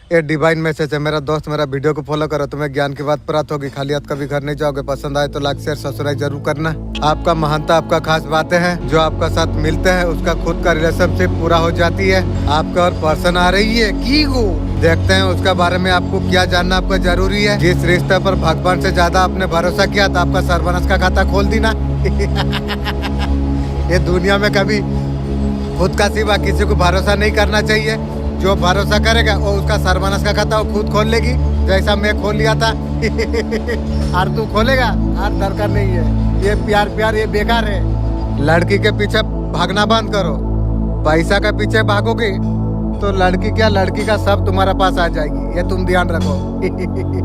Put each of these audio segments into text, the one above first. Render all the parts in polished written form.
ये divine message है मेरा दोस्त, मेरा वीडियो को फॉलो करो, तुम्हें ज्ञान की बात प्राप्त होगी। खाली हाथ कभी घर नहीं जाओगे। पसंद आए तो लाइक शेयर सब्सक्राइब जरूर करना। आपका महानता, आपका खास बातें हैं जो आपका साथ मिलते हैं, उसका खुद का रिलेशनशिप पूरा हो जाती है। आपका और पर्सन आ रही है की को देखते हैं उसका बारे में आपको क्या जानना आपका जरूरी है। जिस रिश्ते पर भगवान से ज्यादा आपने भरोसा किया था, आपका सर्वनाश का खाता खोल दी ना। ये दुनिया में कभी खुद का सिवा किसी को भरोसा नहीं करना चाहिए। जो भरोसा करेगा वो उसका सर्वनाश का खाता वो खुद खोल लेगी, जैसा मैं खोल लिया था। और तू खोलेगा और दरकार नहीं है। ये प्यार ये बेकार है। लड़की के पीछे भागना बंद करो। पैसा के पीछे भागोगे तो लड़की क्या, लड़की का सब तुम्हारे पास आ जाएगी, ये तुम ध्यान रखो।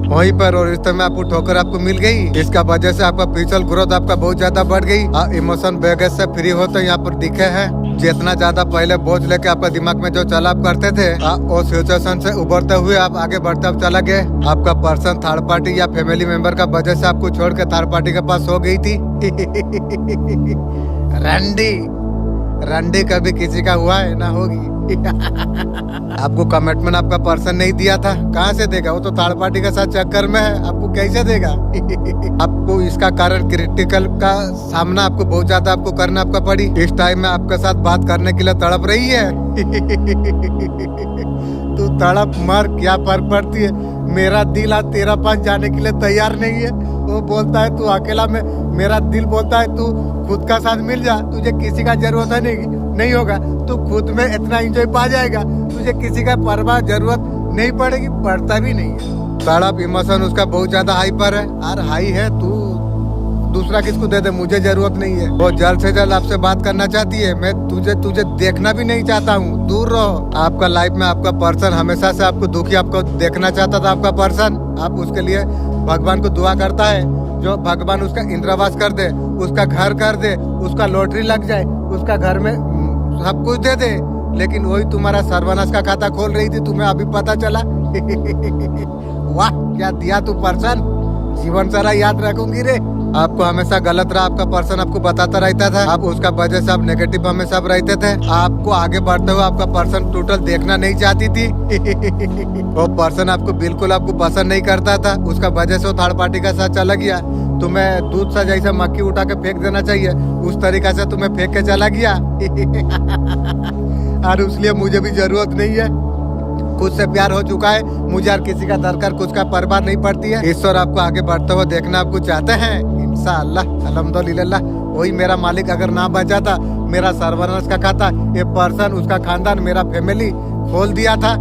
वहीं पर और रिश्ते में आपको ठोकर आपको मिल गई, इसका वजह से आपका फ्यूचर ग्रोथ आपका बहुत ज्यादा बढ़ गई। इमोशन बैगेज से फ्री होते यहाँ पर दिखे हैं। जितना ज्यादा पहले बोझ लेके आपका दिमाग में जो चला आप करते थे, उस सिचुएशन से उभरते हुए आप आगे बढ़ते आप चला गए। आपका पर्सन थर्ड पार्टी या फैमिली मेंबर का वजह से आपको छोड़ के थर्ड पार्टी के पास हो गई थी। रंडी कभी किसी का हुआ है ना होगी। आपको कमिटमेंट आपका पर्सन नहीं दिया था, कहाँ से देगा? वो तो थर्ड पार्टी के साथ चक्कर में है, आपको कैसे देगा? आपको इसका कारण क्रिटिकल का सामना आपको बहुत ज्यादा आपको करना आपका पड़ी। इस टाइम में आपके साथ बात करने के लिए तड़प रही है। तू तड़प मर, क्या फर्क पड़ती है? मेरा दिल आज तेरा पास जाने के लिए तैयार नहीं है। वो बोलता है तू अकेला में, मेरा दिल बोलता है तू खुद का साथ मिल जा, तुझे किसी का जरूरत है नहीं होगा, तू खुद में इतना एंजॉय पा जाएगा, तुझे किसी का परवाह जरूरत नहीं पड़ेगी, पड़ता भी नहीं है। तड़प इमोशन उसका बहुत ज्यादा हाई पर है। और हाई है तू दूसरा किसको दे दे, मुझे जरूरत नहीं है। वो जल्द से जल्द आपसे बात करना चाहती है। मैं तुझे देखना भी नहीं चाहता हूँ, दूर रहो। आपका लाइफ में आपका पर्सन हमेशा से आपको दुखी आपको देखना चाहता था। आपका पर्सन आप उसके लिए भगवान को दुआ करता है, जो भगवान उसका इंद्रवास कर दे, उसका घर कर दे, उसका लॉटरी लग जाए, उसका घर में सब कुछ दे दे। लेकिन वही तुम्हारा सर्वनाश का खाता खोल रही थी, तुम्हें अभी पता चला। वाह क्या दिया तू पर्सन, जीवन सारा याद रखूंगी रे। आपको हमेशा गलत रहा आपका पर्सन, आपको बताता रहता था। आप उसका वजह से आप नेगेटिव हमेशा रहते थे। आपको आगे बढ़ते हुए आपका पर्सन टोटल देखना नहीं चाहती थी। वो पर्सन आपको बिल्कुल आपको पसंद नहीं करता था, उसका वजह से वो थर्ड पार्टी का साथ चला गया। तुम्हें दूध सा जैसा मक्खी उठा के फेंक देना चाहिए, उस तरीका से तुम्हें फेंक के चला गया। और इसलिए मुझे भी जरूरत नहीं है, खुद से प्यार हो चुका है, मुझे और किसी का दरकार कुछ का परवाह नहीं पड़ती है। ईश्वर आपको आगे बढ़ते हुए देखना आपको चाहते हैं, इंशाअल्लाह अल्हम्दुलिल्लाह। वही मेरा मालिक अगर ना बचाता, मेरा सर्वनाश का खाता ये पर्सन, उसका खानदान, मेरा फैमिली खोल दिया था।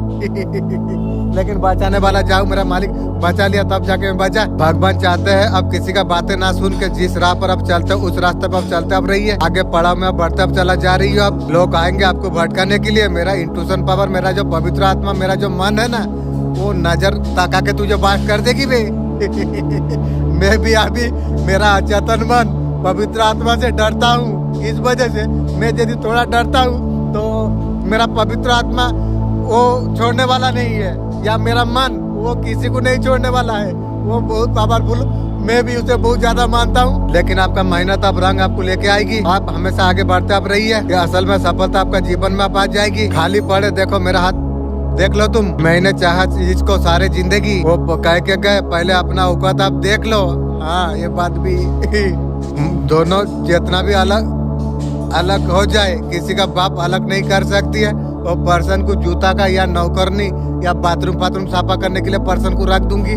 लेकिन बचाने वाला जाओ मेरा मालिक बचा लिया, तब जाके मैं बचा। भगवान चाहते हैं अब किसी का बातें ना सुन के जिस राह पर आप चलते हो उस रास्ते पर आप चलते अब रहिए। आगे पड़ाव में बढ़ते अब चला जा रही हो। अब लोग आएंगे आपको भटकाने के लिए। मेरा इंट्यूशन पावर, मेरा जो पवित्र आत्मा, मेरा जो मन है ना, वो नजर ताका के तुझे बात कर देगी बे। मैं भी अभी मेरा अचेतन मन पवित्र आत्मा से डरता हूँ। इस वजह से मैं यदि थोड़ा डरता हूँ तो मेरा पवित्र आत्मा वो छोड़ने वाला नहीं है, या मेरा मन वो किसी को नहीं छोड़ने वाला है। वो बहुत पावरफुल, मैं भी उसे बहुत ज्यादा मानता हूँ। लेकिन आपका मेहनत अब रंग आपको लेके आएगी। आप हमेशा आगे बढ़ते आप रहिए। असल में सफलता आपका जीवन में आप आ जाएगी। खाली पड़े देखो मेरा हाथ देख लो तुम। मैंने चाहा चीज को सारे जिंदगी, वो कह के गए पहले अपना औकात आप देख लो। हाँ ये बात भी दोनों जितना भी अलग हो जाए, किसी का बाप अलग नहीं कर सकती है। वो पर्सन को जूता का या नौकरनी या बाथरूम साफा करने के लिए पर्सन को रख दूंगी।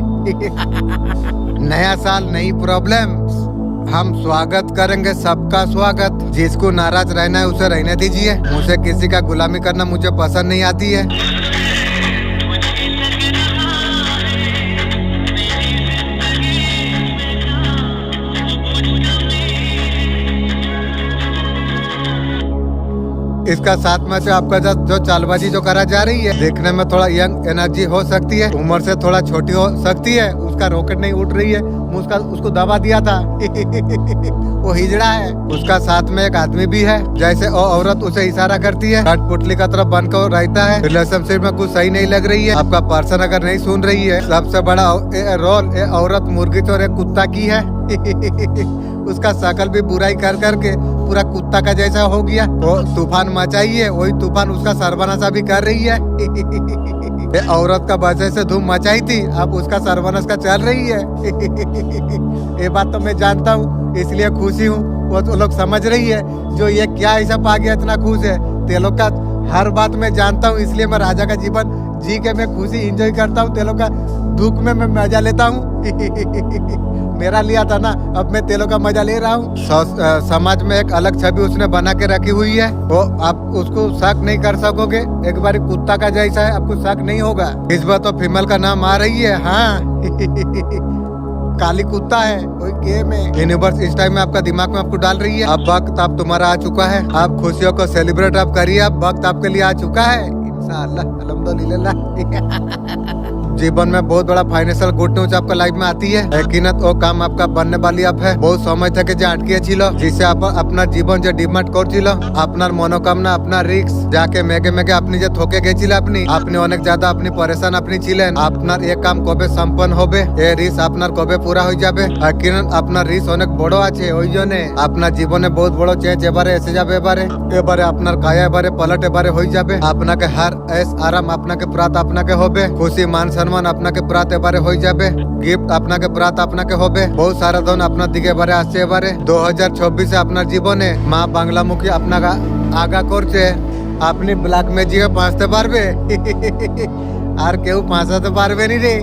नया साल नई प्रॉब्लम, हम स्वागत करेंगे सबका स्वागत। जिसको नाराज रहना है उसे रहने दीजिए। मुझे किसी का गुलामी करना मुझे पसंद नहीं आती है। इसका साथ में से आपका जो चालबाजी जो करा जा रही है, देखने में थोड़ा यंग एनर्जी हो सकती है, उम्र से थोड़ा छोटी हो सकती है। उसका रॉकेट नहीं उठ रही है, उसको दबा दिया था। वो हिजड़ा है। उसका साथ में एक आदमी भी है, जैसे वो औरत उसे इशारा करती है, कठपुतली का तरफ बनकर रहता है। रिलेशनशिप में कुछ सही नहीं लग रही है। आपका पर्सन अगर नहीं सुन रही है, सबसे बड़ा रोल औरत मुर्गी और एक कुत्ता की है। उसका शकल भी बुराई कर करके पूरा कुत्ता का जैसा हो गया। वो तूफान मचाइए, वही तूफान उसका सर्वनाशा भी कर रही है। ये औरत का वजह से धूम मचाई थी, अब उसका सर्वनाश का चल रही है। ये बात तो मैं जानता हूँ, इसलिए खुशी हूँ। वो तो लोग समझ रही है जो ये क्या ऐसा पा गया इतना खुश है। ते लोग का हर बात मैं जानता हूँ, इसलिए मैं राजा का जीवन जी के मैं खुशी एंजॉय करता हूँ। ते लोग का दुख में मैं मजा लेता हूँ। मेरा लिया था ना, अब मैं तेलों का मजा ले रहा हूँ। समाज में एक अलग छवि उसने बना के रखी हुई है, वो आप उसको शक नहीं कर सकोगे। एक बार कुत्ता का जैसा है, आपको शक नहीं होगा। इस बार तो फीमेल का नाम आ रही है। हाँ काली कुत्ता है, कोई गेम है। यूनिवर्स इस टाइम में आपका दिमाग में आपको डाल रही है, अब वक्त आप तुम्हारा आ चुका है। आप खुशियों को सेलिब्रेट आप करिए, अब वक्त आपके लिए आ चुका है। इंशाअल्लाह अल्हम्दुलिल्लाह। जीवन में बहुत बड़ा फाइनेंशियल गुड न्यूज आपका लाइफ में आती है। यकीनत वो काम आपका बनने वाली अब है। बहुत समय तक যে আটকে ছিল, जिसे आप अपना जीवन जो डिमांड করছিল, আপনার মনোকামনা আপনার রিস্ক যাকে মেঘে মেঘে আপনি যে থকে গেছিলেন, আপনি অনেক ज़्यादा আপনি পরেশান আপনি ছিলেন। আপনার এই কাম কবে সম্পন্ন হবে, এই রিস্ক আপনার কবে পুরা হয়ে যাবে। यकीनत আপনার রিস্ক অনেক বড় আছে, ওই জন্য আপনার জীবনে বহুত বড় চেঞ্জ এবারে এসে যাবে। এবারে আপনার কায়া এবারে পলট এবারে হয়ে যাবে। আপনাকে হার ऐश आराम আপনাকে প্রাপ্ত আপনাকে হবে। খুশি মান সম্মান আপনাকে প্রাপ্ত এবারে হয়ে যাবে। গিফট আপনাকে প্রাপ্ত আপনাকে হবে। বহুত সারা ধন আপনার দিকে এবারে আসছে। এবারে 2024 আপনার জীবনে মা বাংলামুখী আপনাকে আগা করছে। আপনি ব্ল্যাক ম্যাজিকে ফাঁসতে পারবে, আর কেউ ফাঁসাতে পারবে নি রে।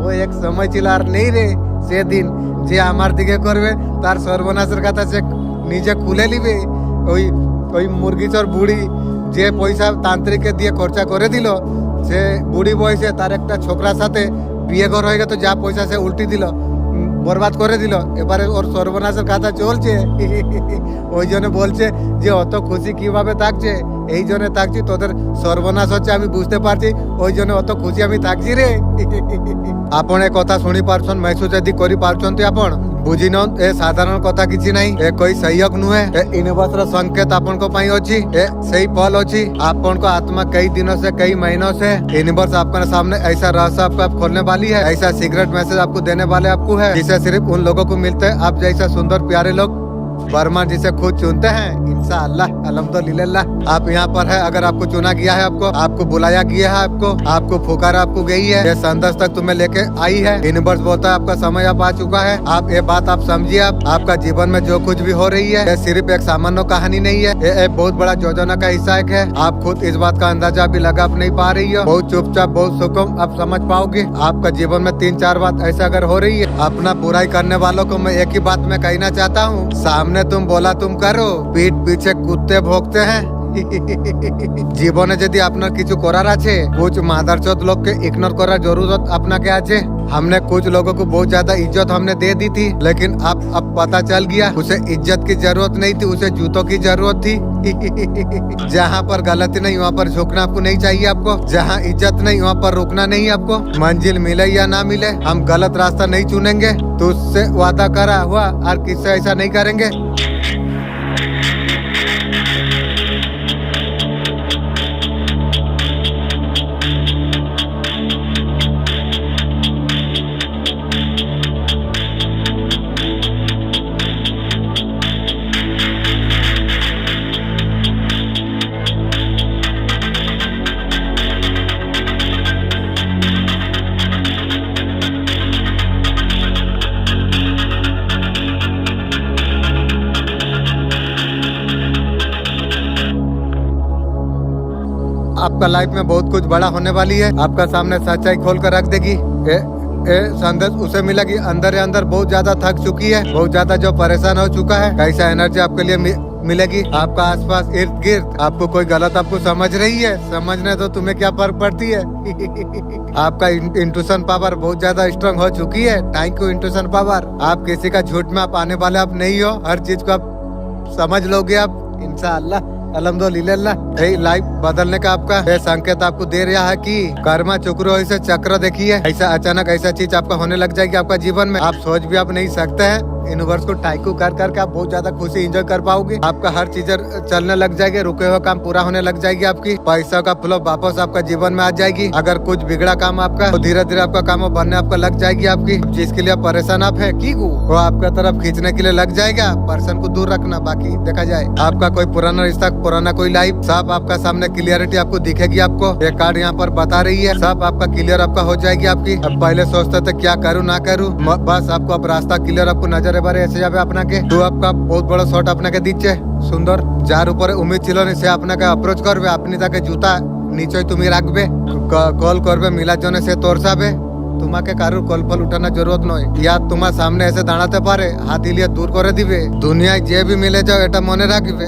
ও এক সময় ছিল আর নেই রে সেদিন, যে আমার দিকে করবে তার সর্বনাশের কথা সে নিজে খুলে নিবে। ওই মুরগি চোর বুড়ি যে পয়সা তান্ত্রিককে দিয়ে খরচা করে দিল, সে বুড়ি বয়সে তার একটা ছোকরার সাথে বিয়ে ঘর হয়ে গেল, যা পয়সা সে উল্টি দিল, বরবাদ করে দিল। এবারে ওর সর্বনাশের কথা চলছে। ওই জন্য বলছে যে অত খুশি কিভাবে থাকছে, এই জন্য থাকছি, তোদের সর্বনাশ হচ্ছে আমি বুঝতে পারছি, ওই জন্য অত খুশি আমি থাকছি রে। আপন এ কথা শুনি পারছন, মেহসুস যদি করি পারছন, আপন বুঝি নন এ সাধারণ কথা কিছু নাই। এ कोई सहयोग नुहे, ए यूनिवर्स रा संकेत आपन को पाई होची। ए सही पल होची। आपन को आत्मा कई दिनों से कई महीनों से यूनिवर्स आपके सामने ऐसा रहस्य आपको आप खोलने वाली है, ऐसा सीक्रेट मैसेज आपको देने वाले आपको है, जिसे सिर्फ उन लोगों को मिलते हैं आप जैसा सुंदर प्यारे लोग बर्मा जिसे खुद चुनते हैं। इंशाअल्लाह अल्हम्दुलिल्लाह आप यहाँ पर है। अगर आपको चुना गया है, आपको बुलाया गया है, आपको पुकारा आपको गई है, ये संदेश तक तुम्हें लेके आई है। यूनिवर्स बोलता है आपका समय अब आ चुका है। आप ये बात आप समझिए। आपका जीवन में जो कुछ भी हो रही है, ये सिर्फ एक सामान्य कहानी नहीं है, ये एक बहुत बड़ा योजना का हिस्सा है। आप खुद इस बात का अंदाजा भी लगा नहीं पा रही हो। बहुत चुपचाप बहुत सुकून आप समझ पाओगे। आपका जीवन में 3-4 बात ऐसा अगर हो रही है, अपना बुराई करने वालों को मैं एक ही बात में कहना चाहता हूँ, सामने तुम बोला तुम करो, पीठ पीछे कुत्ते भोंकते हैं। জীবনে যদি আপনার কিছু করার আছে, कुछ मादरचोद लोग के इग्नोर करार जरूरत আপনাকে আছে। हमने कुछ लोगों को बहुत ज्यादा इज्जत हमने दे दी थी, लेकिन अब पता चल गया उसे इज्जत की जरूरत नहीं थी, उसे जूतों की जरूरत थी। जहाँ पर गलती नहीं वहाँ पर झुकना आपको नहीं चाहिए। आपको जहाँ इज्जत नहीं वहाँ पर रुकना नहीं। आपको मंजिल मिले या ना मिले, हम गलत रास्ता नहीं चुनेंगे। तो उससे वादा करा हुआ और किससे ऐसा नहीं करेंगे। आपका लाइफ में बहुत कुछ बड़ा होने वाली है। आपका सामने सच्चाई खोल कर रख देगी। संदेश उसे मिला कि अंदर अंदर बहुत ज्यादा थक चुकी है, बहुत ज्यादा जो परेशान हो चुका है। कैसा एनर्जी आपके लिए मिलेगी। आपका आसपास इर्द गिर्द आपको कोई गलत आपको समझ रही है, समझने तो तुम्हें क्या फर्क पड़ती है। आपका इंट्यूशन पावर बहुत ज्यादा स्ट्रांग हो चुकी है। Thank you intuition power. आप किसी का झूठ में आप आने वाले आप नहीं हो, हर चीज को आप समझ लोगे आप इंशाअल्लाह अल्हम्दुलिल्लाह। यही लाइफ बदलने का आपका ये संकेत आपको दे रहा है कि कर्मा चक्रो ऐसे चक्र देखिए, ऐसा अचानक ऐसा चीज आपका होने लग जाएगी आपका जीवन में, आप सोच भी आप नहीं सकते हैं। यूनिवर्स को टाइकू कर करके आप बहुत ज्यादा खुशी एंजॉय कर पाओगे। आपका हर चीज चलने लग जाएगी, रुके हुए काम पूरा होने लग जाएगी, आपकी पैसा का फ्लो वापस आपका जीवन में आ जाएगी। अगर कुछ बिगड़ा काम आपका तो धीरे धीरे आपका काम बनने आपका लग जाएगी। आपकी जिसके लिए परेशान आप है की वो आपका तरफ खींचने के लिए लग जाएगा। पर्सन को दूर रखना, बाकी देखा जाए आपका कोई पुराना रिश्ता, पुराना कोई लाइफ, सब आपका सामने क्लियरिटी आपको दिखेगी। आपको ये कार्ड यहाँ पर बता रही है, सब आपका क्लियर आपका हो जाएगी। आपकी अब पहले सोचते थे क्या करूँ ना करूँ, बस आपको अब रास्ता क्लियर आपको नजर बारे ऐसे जाबे अपना के तो आपका बहुत बड़ा शॉट अपना के दीचे सुंदर जार ऊपर उम्मीद छिलो नहीं से अपना के अप्रोच करबे, अपनी ताके जूता नीचे তুমি রাখবে, কল করবে মিলার জন্য সে তোরসাবে। তোমাকে কারোর কল ফল উঠানোর জরুরত নয়, ইয়া তোমার সামনে এসে দাঁড়াতে পারে, হাত হিলিয়ে দূর করে দিবে। দুনিয়ায় যে भी মিলে যাও এটা মনে রাখবে,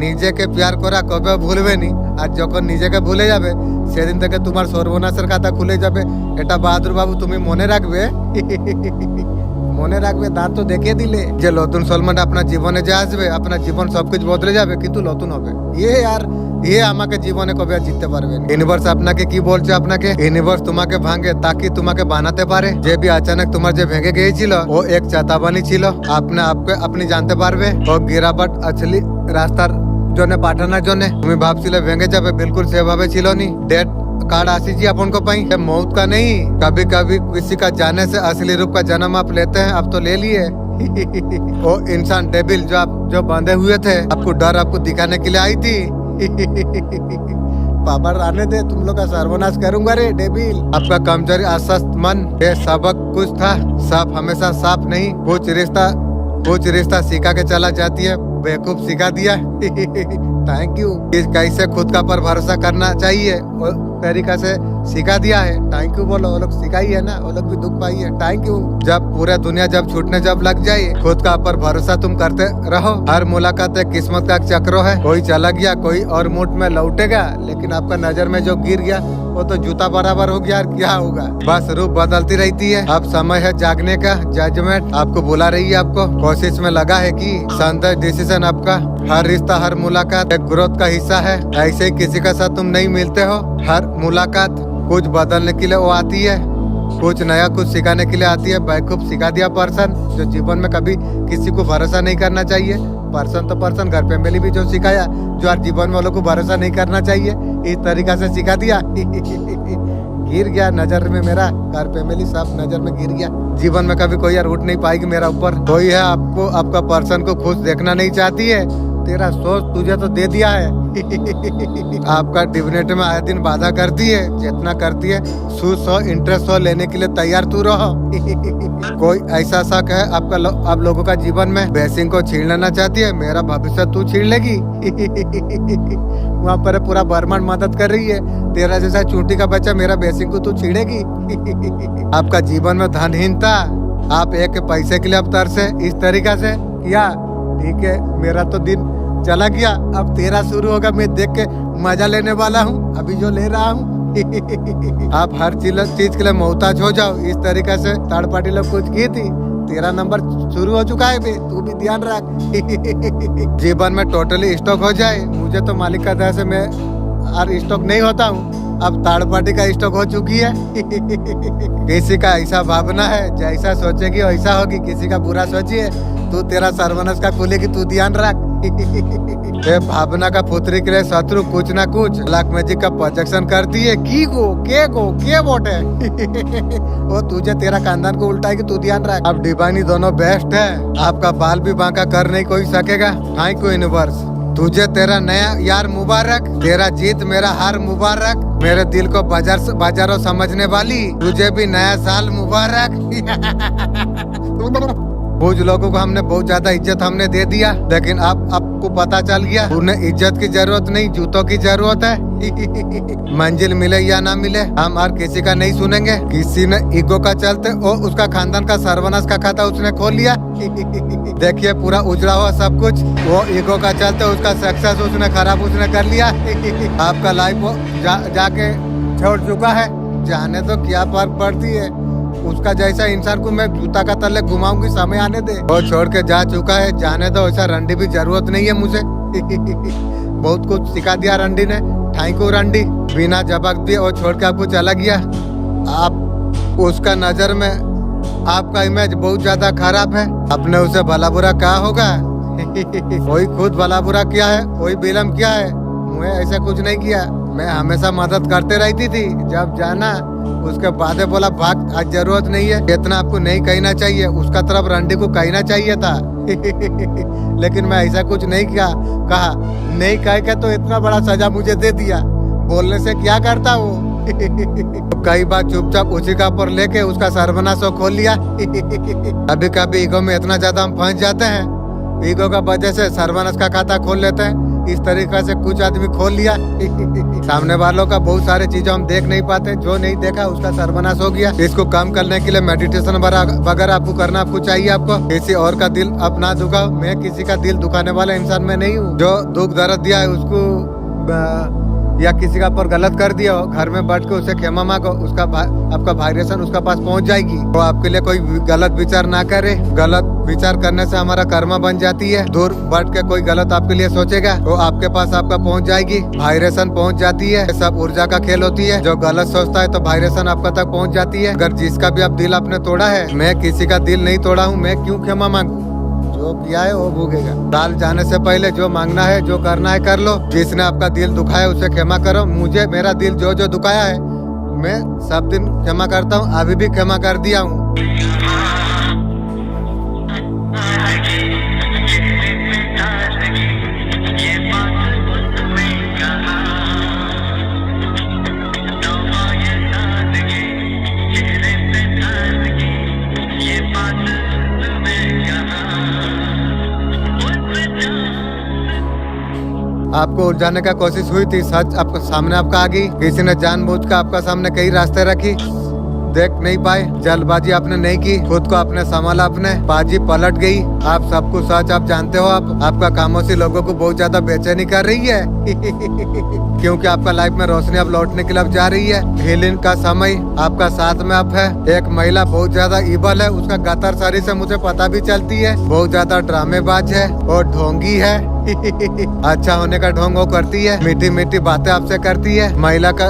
নিজেকে প্যার করা কবে ভুলবে নি। আর যখন নিজেকে ভুলে যাবে সেদিন থেকে তোমার সর্বনাশের খাতা খুলে যাবে। এটা বাহাদুর বাবু তুমি মনে রাখবে। মনে রাখবে, দাঁত তো দেখিয়ে দিলে যে নতুন সলমান আপনার জীবনে যে আসবে, আপনার জীবন সবকিছু বদলে যাবে কিন্তু নতুন হবে। ये আমাকে জীবনে কবে আর জিততে পারবে না। ইউনিভার্স আপনাকে কি বলছে, আপনাকে ইউনিভার্স তোমাকে ভাঙে তাকি তোমাকে বানাতে পারে। যে भी अचानक তোমার যে ভেঙে গিয়েছিল ও এক চাতাবানি ছিল, আপনি জানতে পারবে ও গিরাবট আসলে রাস্তার জন্য পাঠানোর জন্য। তুমি ভাবছিলে ভেঙে যাবে, বিলকুল সেভাবে ছিল নি। डेट कार्ड आशी जी अपन को पाई मौत का नहीं, कभी कभी किसी का जाने से असली रूप का जन्म आप लेते हैं। अब तो ले लिए। वो इंसान डेबिल जो बंधे हुए थे, आपको डर आपको दिखाने के लिए आई थी। पापा आने दे, तुम लोग का सर्वनाश करूंगा रे डेबिल। आपका कमजोरी अस्वस्थ मन, ये सबक कुछ था, साफ हमेशा साफ नहीं। कुछ रिश्ता सिखा के चला जाती है, बेवकूफ सिखा दिया। Thank you. कैसे खुद का पर भरोसा करना चाहिए तरीका से सिखा दिया है। थैंक यू बोलो, वो लोग सिखाई है ना, वो लोग भी दुख पाई है। Thank you. जब पूरा दुनिया जब छूटने जब लग जाए, खुद का पर भरोसा तुम करते रहो। हर मुलाकात एक किस्मत का चक्र है, कोई चला गया कोई और मूड में लौटेगा, लेकिन आपका नजर में जो गिर गया वो तो जूता बराबर हो गया। क्या होगा, बस रूप बदलती रहती है। अब समय है जागने का, जजमेंट आपको बुला रही है। आपको कोशिश में लगा है कि शानदार डिसीजन आपका। हर रिश्ता हर मुलाकात एक ग्रोथ का हिस्सा है। ऐसे ही किसी के साथ तुम नहीं मिलते हो, हर मुलाकात कुछ बदलने के लिए वो आती है, कुछ नया कुछ सिखाने के लिए आती है। बेवकूफ सिखा दिया पर्सन जो जीवन में कभी किसी को भरोसा नहीं करना चाहिए। पर्सन तो पर्सन, घर पे मिली भी जो सिखाया जो हर जीवन वालों को भरोसा नहीं करना चाहिए, इस तरीका से सिखा दिया। गिर गया नजर में, मेरा घर फैमिली सब नजर में गिर गया। जीवन में कभी कोई यार उठ नहीं पाएगी मेरा ऊपर। कोई है आपको आपका पर्सन को खुश देखना नहीं चाहती है, तेरा सोच तुझे तो दे दिया है। आपका डिविनेट में आए दिन बाधा करती है, जितना करती है सूस हो इंटरेस्ट हो लेने के लिए तैयार तू रहो। कोई ऐसा शक है आपका आप लोगों का जीवन में बेसिंग को छीन लेना चाहती है, मेरा भविष्य तू छीन लेगी। वहाँ पर पूरा ब्रह्मांड मदद कर रही है, तेरा जैसा चूंटी का बच्चा मेरा बेसिंग को तू छीड़ेगी। आपका जीवन में धनहीनता, आप एक पैसे के लिए अब तरसे इस तरीका से किया, ठीक है मेरा तो दिन चला गया, अब तेरा शुरू होगा। मैं देख के मजा लेने वाला हूँ, अभी जो ले रहा हूँ। आप हर चीज के लिए मोहताज हो जाओ, इस तरीके से थर्ड पार्टी लोग कुछ की थी। तेरा नंबर शुरू हो चुका है बे, तू भी ध्यान रख। जीवन में टोटली स्टॉक हो जाए, मुझे तो मालिक का दया से मैं और स्टॉक नहीं होता हूँ, अब थर्ड पार्टी का स्टॉक हो चुकी है। किसी का ऐसा भावना है, जैसा सोचेगी वैसा होगी। किसी का बुरा सोचिए तू तेरा सर्वनाश का खुलेगी, तू ध्यान रख। ये भावना का पुत्री के लिए शत्रु कुछ ना कुछ ब्लैक मैजिक का प्रोजेक्शन करती है। के वोट है। वो तुझे तेरा खानदान को उल्टाएगी, तू ध्यान रख। अब डिवाइनी दोनों बेस्ट है, आपका बाल भी बांका कर नहीं कोई सकेगा। थैंक यू यूनिवर्स, तुझे तेरा नया यार मुबारक, तेरा जीत मेरा हार मुबारक, मेरे दिल को बाजारों समझने वाली तुझे भी नया साल मुबारक। कुछ लोगों को हमने बहुत ज्यादा इज्जत हमने दे दिया, लेकिन अब आपको पता चल गया उन्हें इज्जत की जरूरत नहीं, जूतों की जरूरत है। मंजिल मिले या ना मिले हम और किसी का नहीं सुनेंगे। किसी ने ईगो का चलते और उसका खानदान का सर्वनाश का खाता उसने खोल लिया। देखिए पूरा उजड़ा हुआ सब कुछ, वो ईगो का चलते उसका सक्सेस उसने खराब उसने कर लिया। आपका लाइफ जाके छोड़ चुका है, जाने तो क्या फर्क पड़ती है। उसका जैसा इंसान को मैं जूता का तले घुमाऊंगी, समय आने दे। वो छोड़ के जा चुका है, जाने दो। ऐसा रंडी भी जरूरत नहीं है मुझे। बहुत कुछ सिखा दिया रंडी ने, थैंक यू रंडी। बिना जवाब दिए वो छोड़ के आपको चला गया। आप उसका नजर में आपका इमेज बहुत ज्यादा खराब है। अपने उसे भला बुरा क्या होगा? कोई खुद भला बुरा किया है, कोई बिलम किया है? मैं ऐसा कुछ नहीं किया। मैं हमेशा मदद करते रहती थी। जब जाना उसके बाद बोला भाग, आज जरूरत नहीं है। इतना आपको नहीं कहना चाहिए, उसका तरफ रंडी को कहना चाहिए था। लेकिन मैं ऐसा कुछ नहीं किया। कहा नहीं कह के तो इतना बड़ा सजा मुझे दे दिया। बोलने से क्या करता वो? कई बार चुपचाप उसी का ऊपर लेके उसका सर्वनाश खोल लिया। कभी कभी ईगो में इतना ज्यादा हम फंस जाते हैं, ईगो का वजह से सर्वनाश का खाता खोल लेते हैं। इस तरीके से कुछ आदमी खोल लिया। सामने वालों का बहुत सारे चीजें हम देख नहीं पाते, जो नहीं देखा उसका सर्वनाश हो गया। इसको कम करने के लिए मेडिटेशन वगैरह आपको करना आपको चाहिए। आपको किसी और का दिल अपना दुखाओ। मैं किसी का दिल दुखाने वाला इंसान मैं नहीं हूँ। जो दुख दर्द दिया है उसको या किसी का पर गलत कर दिया हो, घर में बैठ के उसे क्षमा मांगो, उसका आपका वाइब्रेशन उसका पास पहुंच जाएगी। तो आपके लिए कोई गलत विचार ना करे। गलत विचार करने से हमारा कर्म बन जाती है। दूर बैठ के कोई गलत आपके लिए सोचेगा तो आपके पास आपका पहुंच जाएगी, वाइब्रेशन पहुंच जाती है। सब ऊर्जा का खेल होती है। जो गलत सोचता है तो वाइब्रेशन आपका तक पहुँच जाती है। अगर जिसका भी आप दिल आपने तोड़ा है, मैं किसी का दिल नहीं तोड़ा हूँ, मैं क्यों क्षमा मांगू? जो किया है वो भोगेगा। दाल जाने से पहले जो मांगना है, जो करना है कर लो। जिसने आपका दिल दुखाया उसे क्षमा करो। मुझे मेरा दिल जो जो दुखाया है मैं सब दिन क्षमा करता हूँ, अभी भी क्षमा कर दिया हूँ। आपको उलझाने का कोशिश हुई थी, सच आपको सामने आपका आ गई। किसी ने जानबूझ कर आपका सामने कई रास्ते रखी, देख नहीं पाए। जल्दबाजी आपने नहीं की, खुद को आपने संभाला, अपने बाजी पलट गई। आप सब कुछ सच आप जानते हो। आपका खामोशी लोगों को बहुत ज्यादा बेचैनी कर रही है। क्योंकि आपका लाइफ में रोशनी अब लौटने के लिए अब जा रही है। हीलिंग का समय आपका साथ में अब है। एक महिला बहुत ज्यादा इबल है, उसका गतर शरीर से मुझे पता भी चलती है। बहुत ज्यादा ड्रामेबाज है और ढोंगी है। अच्छा होने का ढोंग वो करती है, मीठी मीठी बातें आपसे करती है। महिला का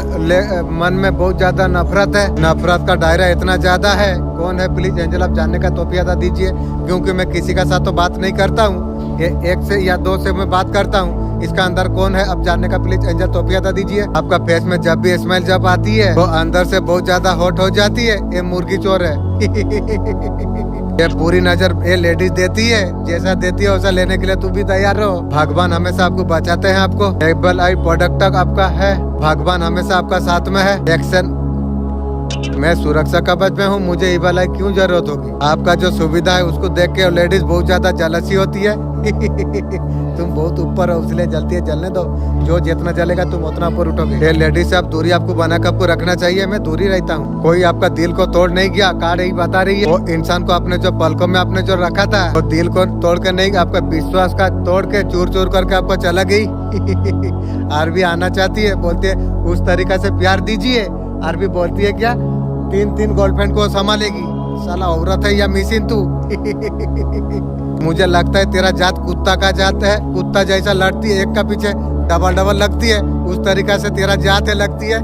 मन में बहुत ज्यादा नफरत है। नफरत का दायरा इतना ज्यादा है। कौन है प्लीज एंजल आप जानने का तौफीक दीजिए, क्योंकि मैं किसी का साथ तो बात नहीं करता हूँ। ये एक से या दो से मैं बात करता हूँ। इसका अंदर कौन है अब जानने का प्लीज एंजल तौफीक दीजिए। आपका फेस में जब भी स्मेल जब आती है वो अंदर से बहुत ज्यादा हॉट हो जाती है। ये मुर्गी चोर है। ये पूरी नजर ये लेडीज देती है, जैसा देती है वैसा लेने के लिए तू भी तैयार रहो। भगवान हमेशा आपको बचाते हैं। आपको एबल आई प्रोडक्ट आपका है। भगवान हमेशा आपका साथ में है। एक्शन मैं सुरक्षा कवच में हूँ, मुझे इबल आई क्यों जरूरत होगी? आपका जो सुविधा है उसको देख के लेडीज बहुत ज्यादा जलसी होती है। तुम बहुत ऊपर हो इसलिए जलती है, जलने दो। जो जितना जलेगा तुम उतना ऊपर उठोगे। ये लेडीज से आप दूरी आपको बना के आपको रखना चाहिए। मैं दूरी रहता हूँ। कोई आपका दिल को तोड़ नहीं गया, कार यही बता रही है। वो इंसान को आपने जो पलकों में आपने जो रखा था वो दिल को तोड़ के नहीं, आपका विश्वास का तोड़ के चूर चूर करके आपको चला गई। आरबी आना चाहती है, बोलती है उस तरीका से प्यार दीजिए। आरबी बोलती है क्या 3 गर्लफ्रेंड को संभालेगी? साला औरत है या मिसिन तू? मुझे लगता है तेरा जात कुत्ता का जात है। कुत्ता जैसा लड़ती है एक का पीछे डबल डबल लगती है, उस तरीका से तेरा जात है लगती है।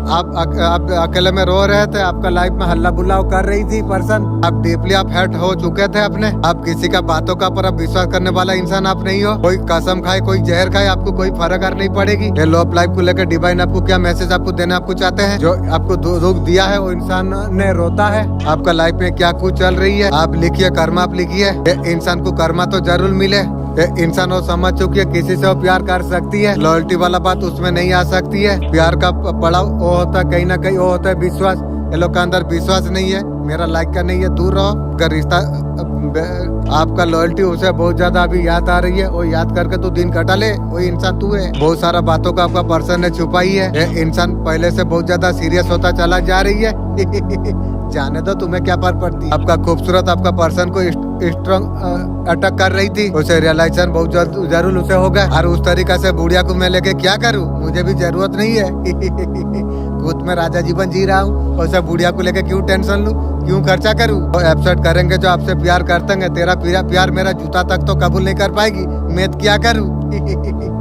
आप अकेले में रो रहे थे, आपका लाइफ में हल्ला बुल्ला कर रही थी पर्सन। आप डीपली आप हर्ट हो चुके थे अपने। आप किसी का बातों का पर विश्वास करने वाला इंसान आप नहीं हो। कोई कसम खाए कोई जहर खाए आपको कोई फर्क नहीं पड़ेगी। ये लव लाइफ को लेकर डिवाइन आपको क्या मैसेज आपको देना आपको चाहते हैं? जो आपको दुख दिया है वो इंसान ने रोता है। आपका लाइफ में क्या कुछ चल रही है आप लिखिए, कर्मा आप लिखिए। इंसान को कर्मा तो जरूर मिले। इंसान वो समझ चुकी है किसी से वो प्यार कर सकती है। लॉयल्टी वाला बात उसमें नहीं आ सकती है। प्यार का पड़ाव वो होता है कहीं ना कहीं, वो होता है विश्वास। ये लोग का अंदर विश्वास नहीं है, मेरा लाइक का नहीं है, दूर रहो। अगर रिश्ता आपका लॉयल्टी उसे बहुत ज्यादा अभी याद आ रही है, वो याद करके तू दिन कटा ले। वही इंसान तू है। बहुत सारा बातों का आपका पर्सन ने छुपाई है। ये इंसान पहले से बहुत ज्यादा सीरियस होता चला जा रही है। जाने दो, तुम्हें क्या फर्क पड़ती है? आपका खूबसूरत आपका पर्सन को स्ट्रॉन्ग अटैक कर रही थी, उसे रियलाइजेशन बहुत जरूर उसे होगा। और उस तरीका से बुढ़िया को मैं लेके क्या करूँ, मुझे भी जरूरत नहीं है। खुद में राजा जीवन जी रहा हूँ, और सब बुढ़िया को लेके क्यों टेंशन लूं, क्यों खर्चा करूँ। और एक्सेप्ट करेंगे जो आपसे प्यार करते हैं, तेरा प्यार मेरा जूता तक तो कबूल नहीं कर पाएगी, मैं क्या करूँ।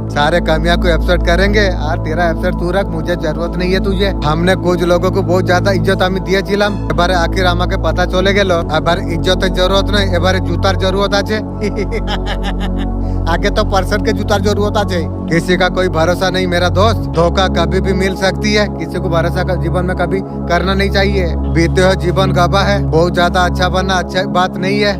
सारे कमियां को एक्सेप्ट करेंगे और तेरा एक्सेप्ट तू रख, मुझे जरूरत नहीं है तुझे। हमने कुछ लोगों को बहुत ज्यादा इज्जत हमें दिए चिलम, एबारे आखिर আমাকে पता चले गेलो एबार इज्जत जरूरत नहीं, एबारे जूतार जरूरत आछे। आगे तो पर्सन के जूतार जरूरत आछे। किसी का कोई भरोसा नहीं मेरा दोस्त, धोखा कभी भी मिल सकती है, किसी को भरोसा का जीवन में कभी करना नहीं चाहिए। बीते हुए जीवन गवा है, बहुत ज्यादा अच्छा बनना अच्छा बात नहीं है।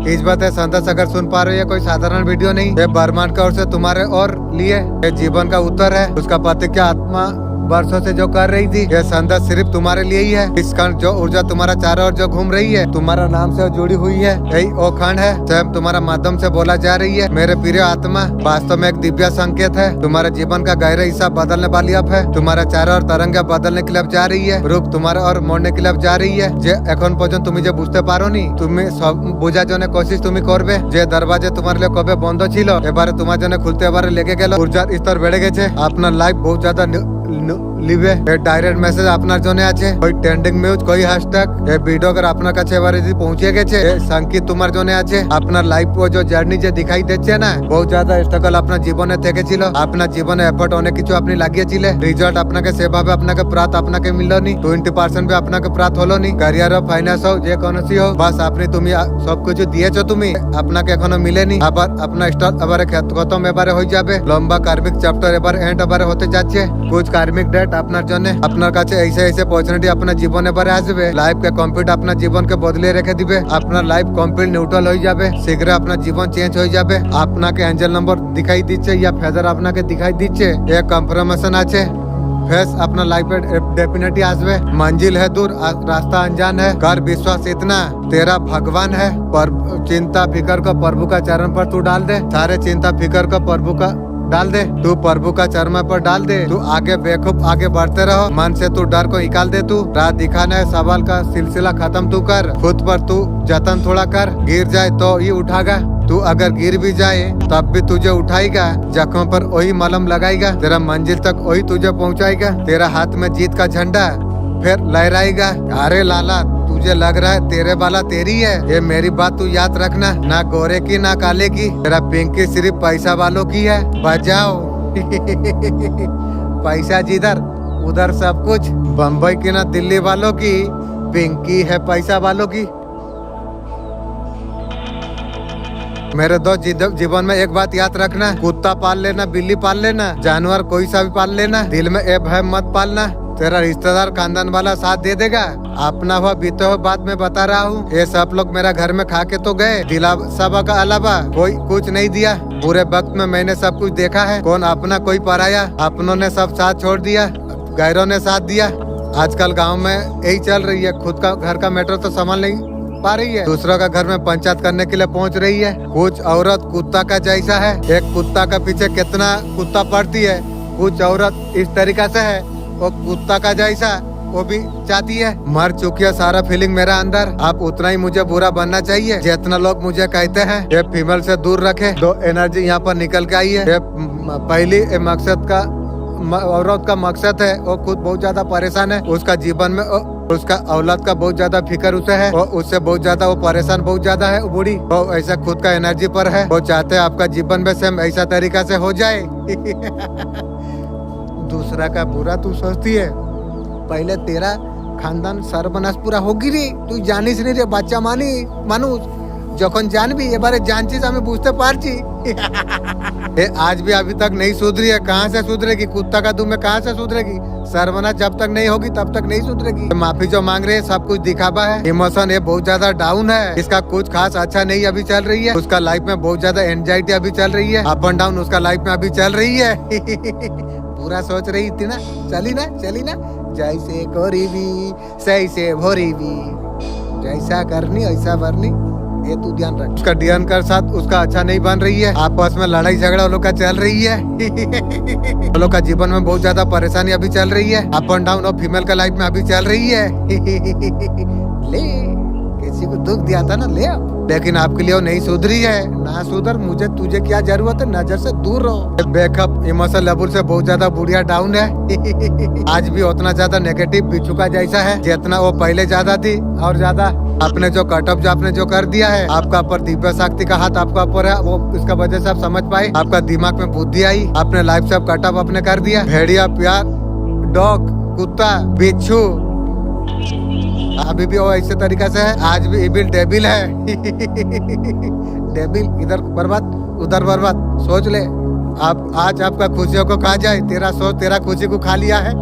इस बात है संदेश अगर सुन पा रहे हो, कोई साधारण वीडियो नहीं, ये ब्रह्मांड का ओर से तुम्हारे और लिए ये जीवन का उत्तर है। उसका प्रतिज्ञा आत्मा वर्षों से जो कर रही थी, ये संदेश सिर्फ तुम्हारे लिए ही है। इस खंड जो ऊर्जा तुम्हारा चारों ओर जो घूम रही है, तुम्हारा नाम से जुड़ी हुई है, यही वो खंड है स्वयं तुम्हारा माध्यम से बोला जा रही है। मेरे प्रिय आत्मा, वास्तव में एक दिव्य संकेत है। तुम्हारे जीवन का गहरा हिस्सा बदलने वाली अब है। तुम्हारा चारों ओर तरंगा बदलने के लिए जा रही है, रुख तुम्हारे और मोड़ने के लिए जा रही है। जे এখন পর্যন্ত তুমি যে বুঝতে পারোনি, তুমি সব বোঝার জন্য কোশিশ তুমি করবে। যে দরওয়াজা তোমার लिए কবে বন্ধ ছিল, এবারে তোমার জন্য খুলতে এবারে লেগে গেল। ऊर्जा स्तर বেড়ে গেছে, আপনার লাইফ बहुत ज्यादा লিবে। ডাইরেক্ট মেসেজ আপনার জন্য আছে, कोई ট্রেন্ডিং নিউজ, कोई হ্যাশট্যাগ। এই ভিডিও अगर আপনার কাছে এবারে যদি পৌঁছে গেছে, সংকেত তোমার জন্য আছে। আপনার লাইফ ও যে জার্নি যে দেখাই দিচ্ছে না, বহুত ज्यादा স্ট্রাগল আপনার জীবনে থেকেছিল। আপনার জীবনে এফর্ট অনেক কিছু আপনি লাগিয়েছিলেন, রিজাল্ট আপনাকে সেভাবে আপনাকে প্রাপ্ত আপনাকে মিলনি। 20% भी আপনাকে প্রাপ্ত হলোনি। ক্যারিয়ার ও ফাইন্যান্স হোক, যে কোনসি হোক, বাস আপনি তুমি সবকিছু দিয়েছো, তুমি আপনাকে এখনো মিলেনি। আবার আপনার স্টার্ট এবারে খতম এবারে হয়ে যাবে। লম্বা কার্মিক চ্যাপ্টার এবারে এন্ড এবারে হতে যাচ্ছে। कुछ कार्मिक डेट আপনার জন্য, আপনার কাছে ऐसे অপরচুনিটি আপনার জীবনে এবারে আসবে। লাইফ কে কমপ্লিট আপনার জীবনকে বদলে রেখে দিবে। আপনার লাইফ কমপ্লিট নিউট্রাল হয়ে যাবে, শীঘ্র আপনার জীবন চেঞ্জ হয়ে যাবে। আপনাকে এঞ্জেল নম্বর দিখাই দিচ্ছে या ফেজার আপনাকে দিখাই দিচ্ছে, এক কনফার্মেশন আছে। फेस अपना लाइफ में डेफिनेटली आसवे। मंजिल है दूर, रास्ता अनजान है, कर विश्वास इतना तेरा भगवान है। पर चिंता फिकर को प्रभु का चरण पर तू डाल दे, सारे चिंता फिकर को प्रभु का डाल दे, तू प्रभु का चरण पर डाल दे। तू आगे बेखूब आगे बढ़ते रहो, मन से तू डर को निकाल दे। तू राह दिखाना है, सवाल का सिलसिला खत्म तू कर। खुद पर तू जतन थोड़ा कर, गिर जाए तो ही उठागा। तू अगर गिर भी जाए तब भी तुझे उठाएगा, जख्मों पर वही मलहम लगाएगा। तेरा मंजिल तक वही तुझे पहुंचाएगा। तेरा हाथ में जीत का झंडा फिर लहराएगा। अरे लाला, तुझे लग रहा है तेरे वाला तेरी है, ये मेरी बात तू याद रखना, ना गोरे की ना काले की। तेरा पिंकी सिर्फ पैसा वालों की है, बजाओ। पैसा जिधर उधर सब कुछ। बम्बई की ना दिल्ली वालों की, पिंकी है पैसा वालों की। मेरे दोस्त, जीवन में एक बात याद रखना, कुत्ता पाल लेना, बिल्ली पाल लेना, जानवर कोई सा भी पाल लेना, दिल में ए भय मत पालना। तेरा रिश्तेदार खानदान वाला साथ दे देगा। अपना हुआ बीते हुआ बात मैं बता रहा हूँ। ये सब लोग मेरा घर में खा के तो गए, दिला सब का अलावा कोई कुछ नहीं दिया। पूरे वक्त में मैंने सब कुछ देखा है, कौन अपना कोई पराया। अपनों ने सब साथ छोड़ दिया, गैरों ने साथ दिया। आजकल गाँव में यही चल रही है, खुद का घर का मैटर तो संभाल नहीं पा रही है, दूसरों का घर में पंचायत करने के लिए पहुंच रही है। कुछ औरत कुत्ता का जैसा है, एक कुत्ता का पीछे कितना कुत्ता पड़ती है। कुछ औरत इस तरीका से है, वो कुत्ता का जैसा वो भी चाहती है। मर चुकी है सारा फीलिंग मेरा अंदर, अब उतना ही मुझे बुरा बनना चाहिए जितना लोग मुझे कहते हैं। ये फीमेल से दूर रखे, दो एनर्जी यहाँ पर निकल के आई है। ये पहली मकसद का औरत का मकसद है, वो खुद बहुत ज्यादा परेशान है। उसका जीवन में उसका औलाद का बहुत ज्यादा फिक्र उसे है, और उससे बहुत ज्यादा वो परेशान बहुत ज्यादा है। बूढ़ी वो ऐसा खुद का एनर्जी पर है, वो चाहते हैं आपका जीवन में सेम ऐसा तरीका से हो जाए। दूसरा का बुरा तू सोचती है, पहले तेरा खानदान सर्वनाश पूरा होगी रे। तू जानिस नहीं रे बाच्चा मानुष, যখন জানবি এবারে জানছিস আমি বুঝতে পারছি। आज भी अभी तक नहीं सुधरी है, कहाँ से सुधरेगी। कुत्ता का दुम में कहाँ से सुधरेगी। सर्वनाश जब तक नहीं होगी तब तक नहीं सुधरेगी। माफी जो मांग रहे हैं सब कुछ दिखावा है। इमोशन ये बहुत ज्यादा डाउन है, इसका कुछ खास अच्छा नहीं अभी चल रही है। उसका लाइफ में बहुत ज्यादा एंजाइटी अभी चल रही है, अप एंड डाउन उसका लाइफ में अभी चल रही है। पूरा सोच रही थी ना, चली ना जैसे कोरी भी सही से भोरी भी, जैसा करनी ऐसा भरनी। ये तू ध्यान रख। उसका डीएन के साथ उसका अच्छा नहीं बन रही है, आपस में लड़ाई झगड़ा वो लोग का चल रही है। वो लोग का जीवन में बहुत ज्यादा परेशानी अभी चल रही है, अप एंड डाउन और फीमेल का लाइफ में अभी चल रही है। ले किसी को दुख दिया था ना, ले लेकिन आपके लिए वो नहीं सुधरी है। ना सुधर, मुझे तुझे क्या जरूरत है, नजर से दूर रहो। बैकअप इमोशनल लेवल से बहुत ज्यादा बुढ़िया डाउन है। आज भी उतना ज्यादा नेगेटिव बिच्छू जैसा है जितना वो पहले ज्यादा थी और ज्यादा। आपने जो कटअप जो आपने जो कर दिया है, आपका ऊपर दिव्य शक्ति का हाथ आपका ऊपर है, वो इसका वजह से आप समझ पाए, आपका दिमाग में बुद्धि आई, आपने लाइफ से कटअप आपने कर दिया। भेड़िया, प्यार, डॉग, कुत्ता, बिच्छू अभी भी वो ऐसे तरीका से है। आज भी इविल डेविल है। डेविल इधर बर्बाद उधर बर्बाद। सोच ले, आप आज आपका खुशियों को खा जाए, तेरा सोच तेरा खुशी को खा लिया है।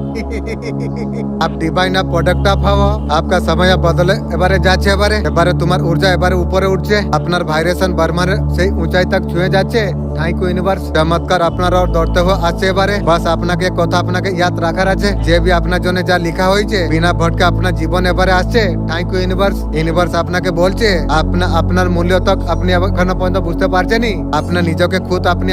आप डिवाइन आप प्रोडक्ट ऑफ हवो, आपका समय बदले एबारे जाचे एबारे तुम्हार ऊर्जा एबारे ऊपर उठছে, আপনার ভাইব্রেশন বর্মার সেই ऊंचाई तक ছুঁয়ে যাচ্ছে। থ্যাংক ইউ ইউনিভার্স, চমৎকার আপনার और দৌড়তে हो আসছে এবারে। বাস আপনাকে কথা আপনাকে ইয়াদ রাখার আছে, যে भी আপনার জন্য যা লেখা হয়েছে বিনা ভটকে আপনার জীবন এবারে আসছে। Thank you universe. ইউনিভার্স আপনাকে বলছে আপনার মূল্য তক আপনি এখনো পর্যন্ত বুঝতে পারছেনই। আপনার নিজকে খুদ আপনি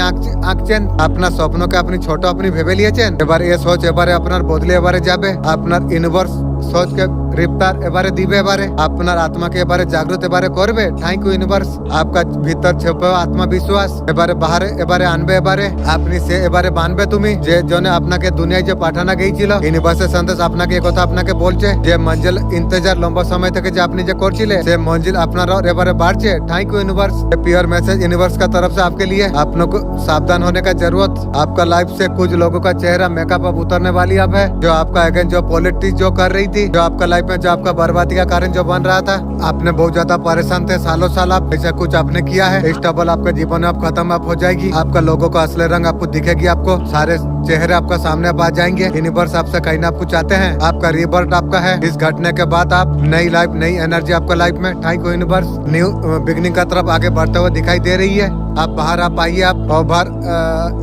আঁকছেন, আপনার স্বপ্নকে আপনি ছোট আপনি ভেবে নিয়েছেন। এবারে এ সোচ এবারে আপনার বদলে এবারে যাবে। আপনার ইউনিভার্স सोच के रिफ्तार एबारे दिबे एबारे আপনার আত্মাকে এবারে জাগ্রত এবারে করবে। Thank you universe. आपका भीतर छुपा आत्मविश्वास এবারে বাহারে এবারে আনবে এবারে। আপনি সে এবারে বানবে তুমি যে জন্য আপনাকে দুনিয়ায় যে পাঠানো গিয়েছিল। ইউনিভার্সের সন্দেশ আপনাকে এই কথা আপনাকে বলছে যে মঞ্জিল ইন্তজার লম্বা সময় থেকে যে আপনি যে করছিলেন সে মঞ্জিল আপনার और এবারে বাড়ছে। Thank you universe. Pure message universe का तरफ से आपके लिए। आपको सावधान होने का जरूरत। आपका लाइफ से कुछ लोगों का चेहरा मेकअप अब उतरने वाली अब है, जो आपका अगेन जो पॉलिटिक्स जो कर रही थी, जो आपका लाइफ में जो आपका बर्बादी का कारण जो बन रहा था। आपने बहुत ज्यादा परेशान थे सालों साल, आप ऐसा कुछ आपने किया है। इस ट्रबल आपके जीवन में आप खत्म आप हो जाएगी। आपका लोगों का असली रंग आपको दिखेगी, आपको सारे चेहरे आपका सामने अब आ जाएंगे। यूनिवर्स आपसे कहीं ना कुछ चाहते हैं, आपका रिबर्थ आपका है। इस घटने के बाद आप नई लाइफ नई एनर्जी आपका लाइफ में। Thank you universe. New beginning का तरफ आगे बढ़ते हुए दिखाई दे रही है। आप बाहर आप आइए, आप ओवर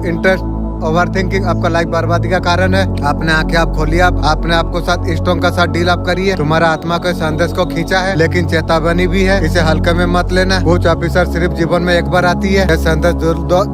इंटरेस्ट ओवर थिंकिंग आपका लाइफ बर्बादी का कारण है। आपने आंखें आप खोलिए, आपने आपको साथ स्ट्रॉन्ग का साथ डील आप करिए। तुम्हारा आत्मा के संदेश को खींचा है, लेकिन चेतावनी भी है, इसे हल्के में मत लेना। कुछ ऑफिसर सिर्फ जीवन में एक बार आती है। यह संदेश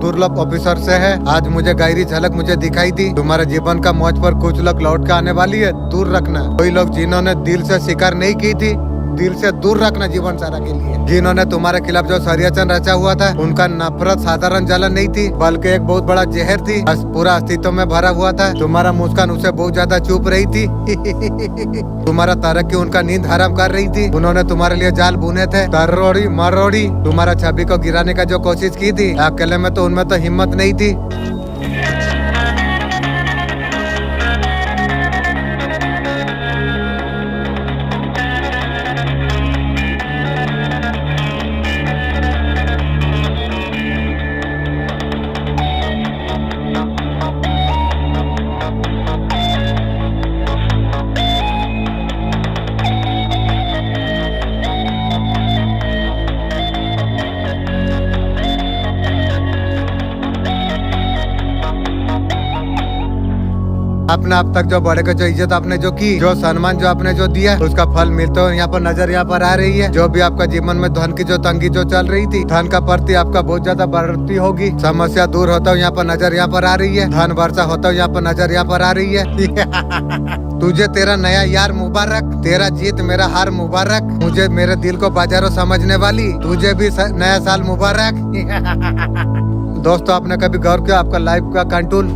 दुर्लभ ऑफिसर से है। आज मुझे गहरी झलक मुझे दिखाई दी। तुम्हारे जीवन का मौज पर कुछ लोग लौट कर आने वाली है, दूर रखना। कोई लोग जिन्होंने दिल से शिकार नहीं की थी, दिल से दूर रखना जीवन सारा के लिए। जिन्होंने तुम्हारे खिलाफ जो षड्यंत्र रचा हुआ था, उनका नफरत साधारण जलन नहीं थी, बल्कि एक बहुत बड़ा जहर थी, पूरा अस्तित्व में भरा हुआ था। तुम्हारा मुस्कान उसे बहुत ज्यादा चुप रही थी। तुम्हारा तरक्की उनका नींद हराम कर रही थी। उन्होंने तुम्हारे लिए जाल बुने थे, तरोड़ी मरोड़ी तुम्हारा छवि को गिराने का जो कोशिश की थी। अकेले में तो उनमें तो हिम्मत नहीं थी। आपने अब तक जो बड़े को जो इज्जत आपने जो की, जो सम्मान जो आपने जो दिया, उसका फल मिलता है। यहाँ पर नजर यहाँ पर आ रही है। जो भी आपका जीवन में धन की जो तंगी जो चल रही थी, धन का प्रति आपका बहुत ज्यादा बढ़ती होगी। समस्या दूर होता है, यहाँ पर नजर यहाँ पर आ रही है। धन वर्षा होता है, यहाँ पर नजर यहाँ पर आ रही है। तुझे तेरा नया यार मुबारक, तेरा जीत मेरा हार मुबारक। मुझे मेरे दिल को बाजारों समझने वाली, तुझे भी नया साल मुबारक। दोस्तों, आपने कभी गौर किया आपका लाइफ का कंट्रोल,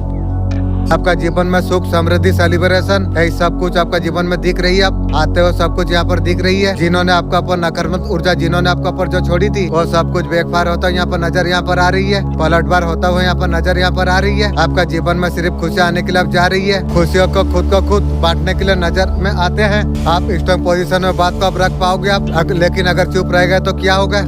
आपका जीवन में सुख समृद्धि सेलिब्रेशन यही सब कुछ आपका जीवन में दिख रही है। आप आते हो सब कुछ यहाँ पर दिख रही है। जिन्होंने आपका ऊपर नकारात्मक ऊर्जा जिन्होंने आपका ऊपर जो छोड़ी थी, वो सब कुछ बेकार होता है यहाँ पर नजर यहाँ पर आ रही है। पलटवार होता हुआ यहाँ पर नजर यहाँ पर आ रही है। आपका जीवन में सिर्फ खुशियाँ आने के लिए जा रही है। खुशियों को खुद बांटने के लिए नजर में आते हैं। आप स्ट्रॉन्ग पोजीशन में बात को आप रख पाओगे आप, लेकिन अगर चुप रह गए तो क्या होगा?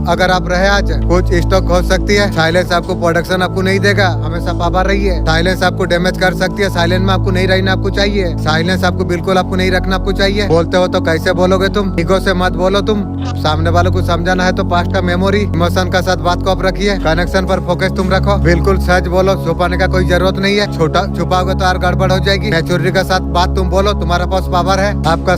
अगर आप रहे आज, कुछ स्टॉक हो सकती है। साइलेंस आपको प्रोडक्शन आपको नहीं देगा, हमेशा पापा रहिए। साइलेंस आपको डैमेज कर सकती है। साइलेंस में आपको नहीं रहना आपको चाहिए। साइलेंस आपको बिल्कुल आपको नहीं रखना आपको चाहिए। बोलते हो तो कैसे बोलोगे तुम? ईगो से मत बोलो तुम। सामने वालों को समझाना है तो पास्ट का मेमोरी इमोशन का साथ बात को आप रखिए। कनेक्शन पर फोकस तुम रखो। बिल्कुल सच बोलो, छुपाने का कोई जरूरत नहीं है। छोटा छुपाओगे तो और गड़बड़ हो जाएगी। मैच्योरिटी के साथ बात तुम बोलो, तुम्हारे पास पावर है। आपका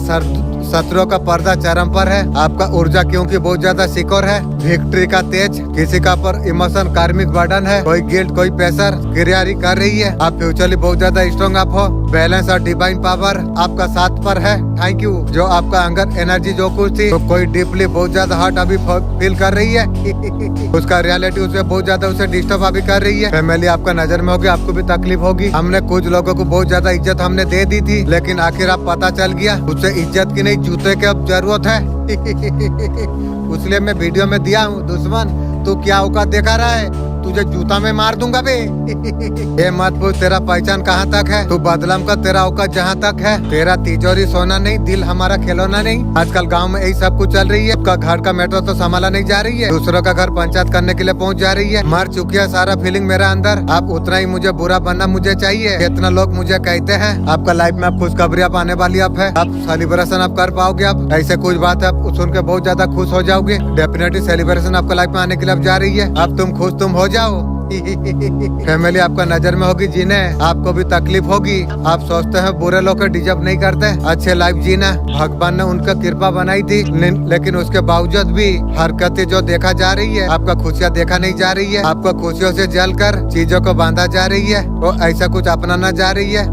शत्रुओं का पर्दा चरम पर है। आपका ऊर्जा क्योंकि बहुत ज्यादा सिक्योर है। विक्ट्री का तेज, किसी का पर इमोशन कार्मिक बर्डन है, कोई गिल्ट कोई प्रेशर क्रियारी कर रही है। आप फ्यूचरली बहुत ज्यादा स्ट्रॉन्ग आप हो। बैलेंस और डिवाइन पावर आपका साथ पर है। Thank you. जो आपका अंदर एनर्जी जो कुछ थी तो कोई डीपली बहुत ज्यादा हर्ट अभी फील कर रही है उसका रियलिटी उसे बहुत ज्यादा उसे डिस्टर्ब अभी कर रही है। फैमिली आपका नजर में होगी, आपको भी तकलीफ होगी। हमने कुछ लोगों को बहुत ज्यादा इज्जत हमने दे दी थी, लेकिन आखिर आप पता चल गया उससे इज्जत की नहीं जूते की अब जरूरत है इसलिए मैं वीडियो में दिया हूँ, दुश्मन तू क्या औकात दिखा रहा है, तुझे जूता में मार दूंगा बे ये मत पूछ तेरा पहचान कहाँ तक है, तू बदलम का तेरा औकात जहाँ तक है। तेरा तिजोरी सोना नहीं, दिल हमारा खिलौना नहीं। आजकल गांव में यही सब कुछ चल रही है। आपका घर का मेट्रो तो संभाला नहीं जा रही है, दूसरों का घर पंचायत करने के लिए पहुँच जा रही है। मर चुकी है सारा फीलिंग मेरा अंदर। आप उतना ही मुझे बुरा बनना मुझे चाहिए। कितना लोग मुझे कहते हैं आपका लाइफ में आप खुशखबरी आप आने वाली आप है, आप सेलिब्रेशन आप कर पाओगे। आप ऐसे कुछ बात है आप सुन के बहुत ज्यादा खुश हो जाओगे। डेफिनेटली सेलिब्रेशन आपका लाइफ में आने के लिए अब जा रही है। अब तुम खुश तुम हो जाओ फैमिली आपका नजर में होगी जीने, आपको भी तकलीफ होगी। आप सोचते हैं बुरे लोग डिजर्व नहीं करते अच्छे लाइफ जीना, भगवान ने उनका कृपा बनाई थी, लेकिन उसके बावजूद भी हरकतें जो देखा जा रही है, आपका खुशियाँ देखा नहीं जा रही है। आपको खुशियों से जलकर चीजों को बांधा जा रही है, वो ऐसा कुछ अपनाना जा रही है।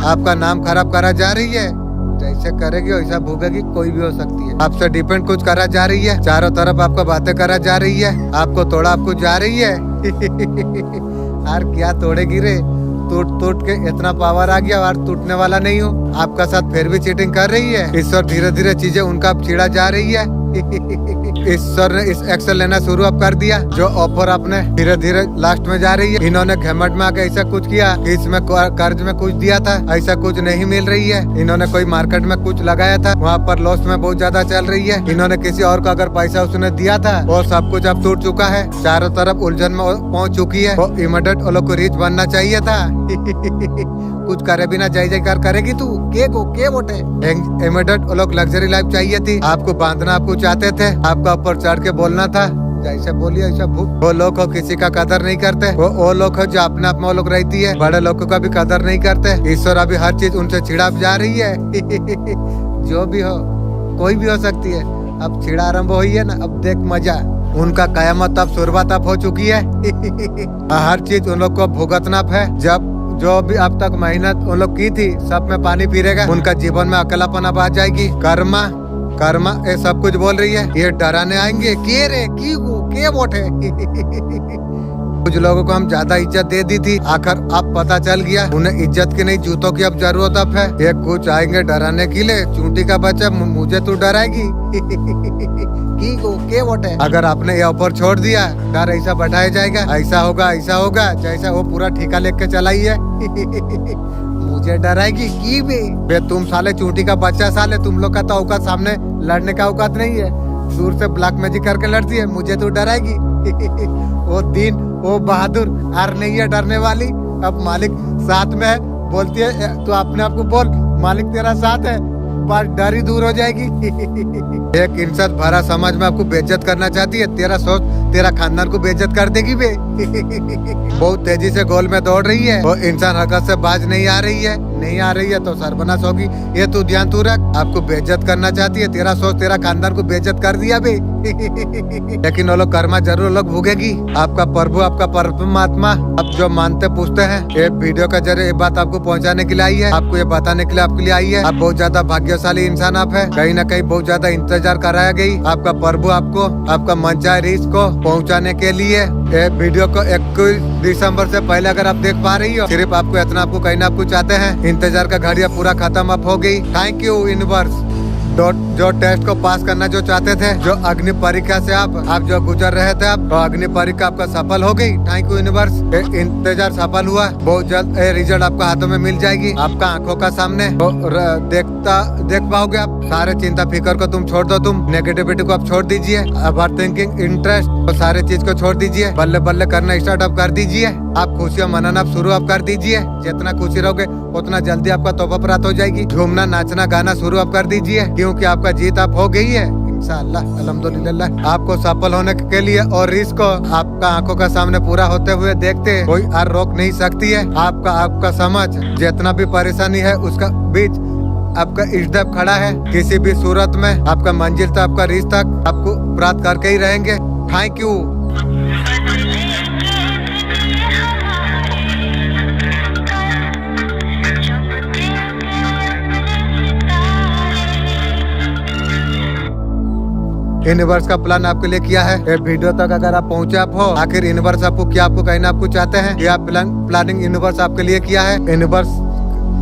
आपका नाम खराब करा जा रही है, जैसे करेगी वैसा भोगेगी, कोई भी हो सकती है। आपसे डिपेंड कुछ करा जा रही है, चारों तरफ आपको बातें करा जा रही है, आपको तोड़ा आपको जा रही है यार क्या तोड़ेगी रे, टूट टूट के इतना पावर आ गया और टूटने वाला नहीं हूँ। आपका साथ फिर भी चीटिंग कर रही है। ईश्वर धीरे धीरे चीजें उनका छिड़ा जा रही है ईश्वर ने इस एक्शन लेना शुरू अब कर दिया, जो ऑफर आपने धीरे धीरे लास्ट में जा रही है। इन्होंने घमंड में आके ऐसा कुछ किया, इसमें कर्ज में कुछ दिया था, ऐसा कुछ नहीं मिल रही है। इन्होंने कोई मार्केट में कुछ लगाया था, वहाँ पर लॉस में बहुत ज्यादा चल रही है। इन्होंने किसी और को अगर पैसा उसने दिया था, वो सब कुछ अब टूट चुका है, चारों तरफ उलझन में पहुँच चुकी है। वो इमीडिएट वो लोग को रिच बनना चाहिए था कुछ करे बिना जय जयकार करेगी तू के वोटे। इमीडिएट वो लोग लग्जरी लाइफ चाहिए थी, आपको बांधना आपको चाहते थे, आपका ऊपर चढ़ के बोलना था, जैसे बोलिए ऐसा वो लोग हो किसी का कदर नहीं करते। वो लोग हो जो अपने आप में वो लोग रहती है, बड़े लोगों का भी कदर नहीं करते। ईश्वर अभी हर चीज उनसे छिड़ा जा रही है जो भी हो कोई भी हो सकती है। अब छिड़ा आरम्भ हुई है ना, अब देख मजा। उनका कयामत अब शुरुआत अब हो चुकी है हर चीज उन लोग को भुगतना है। जब जो भी अब तक मेहनत उन लोग की थी सब में पानी फिरेगा, उनका जीवन में अकेलापन अब आ जाएगी। कर्मा कर्मा ये सब कुछ बोल रही है, ये डराने आएंगे के रे के वोट है कुछ लोगों को हम ज्यादा इज्जत दे दी थी, आखिर अब पता चल गया उन्हें इज्जत की नहीं जूतों की अब जरूरत अब है। ये कुछ आएंगे डराने के लिए, चूंटी का बच्चा मुझे तू डराएगी के वोट है। अगर आपने ये ऑफर छोड़ दिया, डर ऐसा बढ़ाया जाएगा, ऐसा होगा जैसा वो पूरा ठेका लेके चलाई है मुझे डराएगी की बे तुम साले चूंटी का बच्चा, साले तुम लोग का तो औकात सामने लड़ने का औकात नहीं है, दूर से ब्लैक मैजिक करके लड़ती है, मुझे तो डराएगी वो दिन वो बहादुर हार नहीं है डरने वाली। अब मालिक साथ में है, बोलती है तो अपने आप को बोल मालिक तेरा साथ है, पर डर ही दूर हो जाएगी एक इंसान भरा समाज में आपको बेइज्जत करना चाहती है, तेरा सोच तेरा खानदान को बेइज्जत कर देगी बे बहुत तेजी से गोल में दौड़ रही है, वो इंसान हरकत से बाज नहीं आ रही है तो सर्वनाश होगी। ये तू ध्यान तू रख, आपको बेइज्जत करना चाहती है, तेरा सोच तेरा खानदान को बेइज्जत कर दिया बे लेकिन वो लोग कर्मा जरूर लोग भोगेगी। आपका प्रभु आपका परमात्मा अब जो मानते पूछते हैं, ये वीडियो का जरिए ये बात आपको पहुंचाने के लिए आई है, आपको ये बताने के लिए आपके लिए आई है। आप बहुत ज्यादा भाग्यशाली इंसान आप है, कहीं ना कहीं बहुत ज्यादा इंतजार कराया गई, आपका प्रभु आपको आपका मनचाहे रीच को पहुंचाने के लिए। ये वीडियो को 21 दिसंबर से पहले अगर आप देख पा रही हो, सिर्फ आपको इतना आपको कहना आपको चाहते हैं, इंतजार का घड़िया पूरा खत्म अब हो गई। थैंक यू यूनिवर्स, जो टेस्ट को पास करना जो चाहते थे, जो अग्नि परीक्षा से आप जो गुजर रहे थे, आप तो अग्नि परीक्षा आपका सफल हो गई। थैंक यू यूनिवर्स, इंतजार सफल हुआ, बहुत जल्द रिजल्ट आपका हाथों में मिल जाएगी, आपका आंखों का सामने तो देख पाओगे आप। सारे चिंता फिकर को तुम छोड़ दो, तुम नेगेटिविटी को आप छोड़ दीजिए, ओवर थिंकिंग इंटरेस्ट तो सारे चीज को छोड़ दीजिए, बल्ले बल्ले करना स्टार्ट अप कर दीजिए, आप खुशियाँ मनाना शुरू आप कर दीजिए। जितना खुशी रहोगे उतना जल्दी आपका तोहफा प्राप्त हो जाएगी। झूमना नाचना गाना शुरू आप कर दीजिए, क्योंकि आपका जीत आप हो गई है इंशाअल्लाह अल्हम्दुलिल्लाह। आपको सफल होने के लिए और रिस्क को आपका आंखों का सामने पूरा होते हुए देखते कोई और रोक नहीं सकती है। आपका समझ जितना भी परेशानी है उसका बीच आपका इष्टदेव खड़ा है। किसी भी सूरत में आपका मंजिल तक, आपका रीच तक आपको प्राप्त करके ही रहेंगे। Thank you. यूनिवर्स का प्लान आपके लिए किया है। ये वीडियो तक अगर आप पहुंचे आप हो, आखिर यूनिवर्स आपको क्या, आपको कहना आपको चाहते हैं, क्या प्लानिंग यूनिवर्स आपके लिए किया है। यूनिवर्स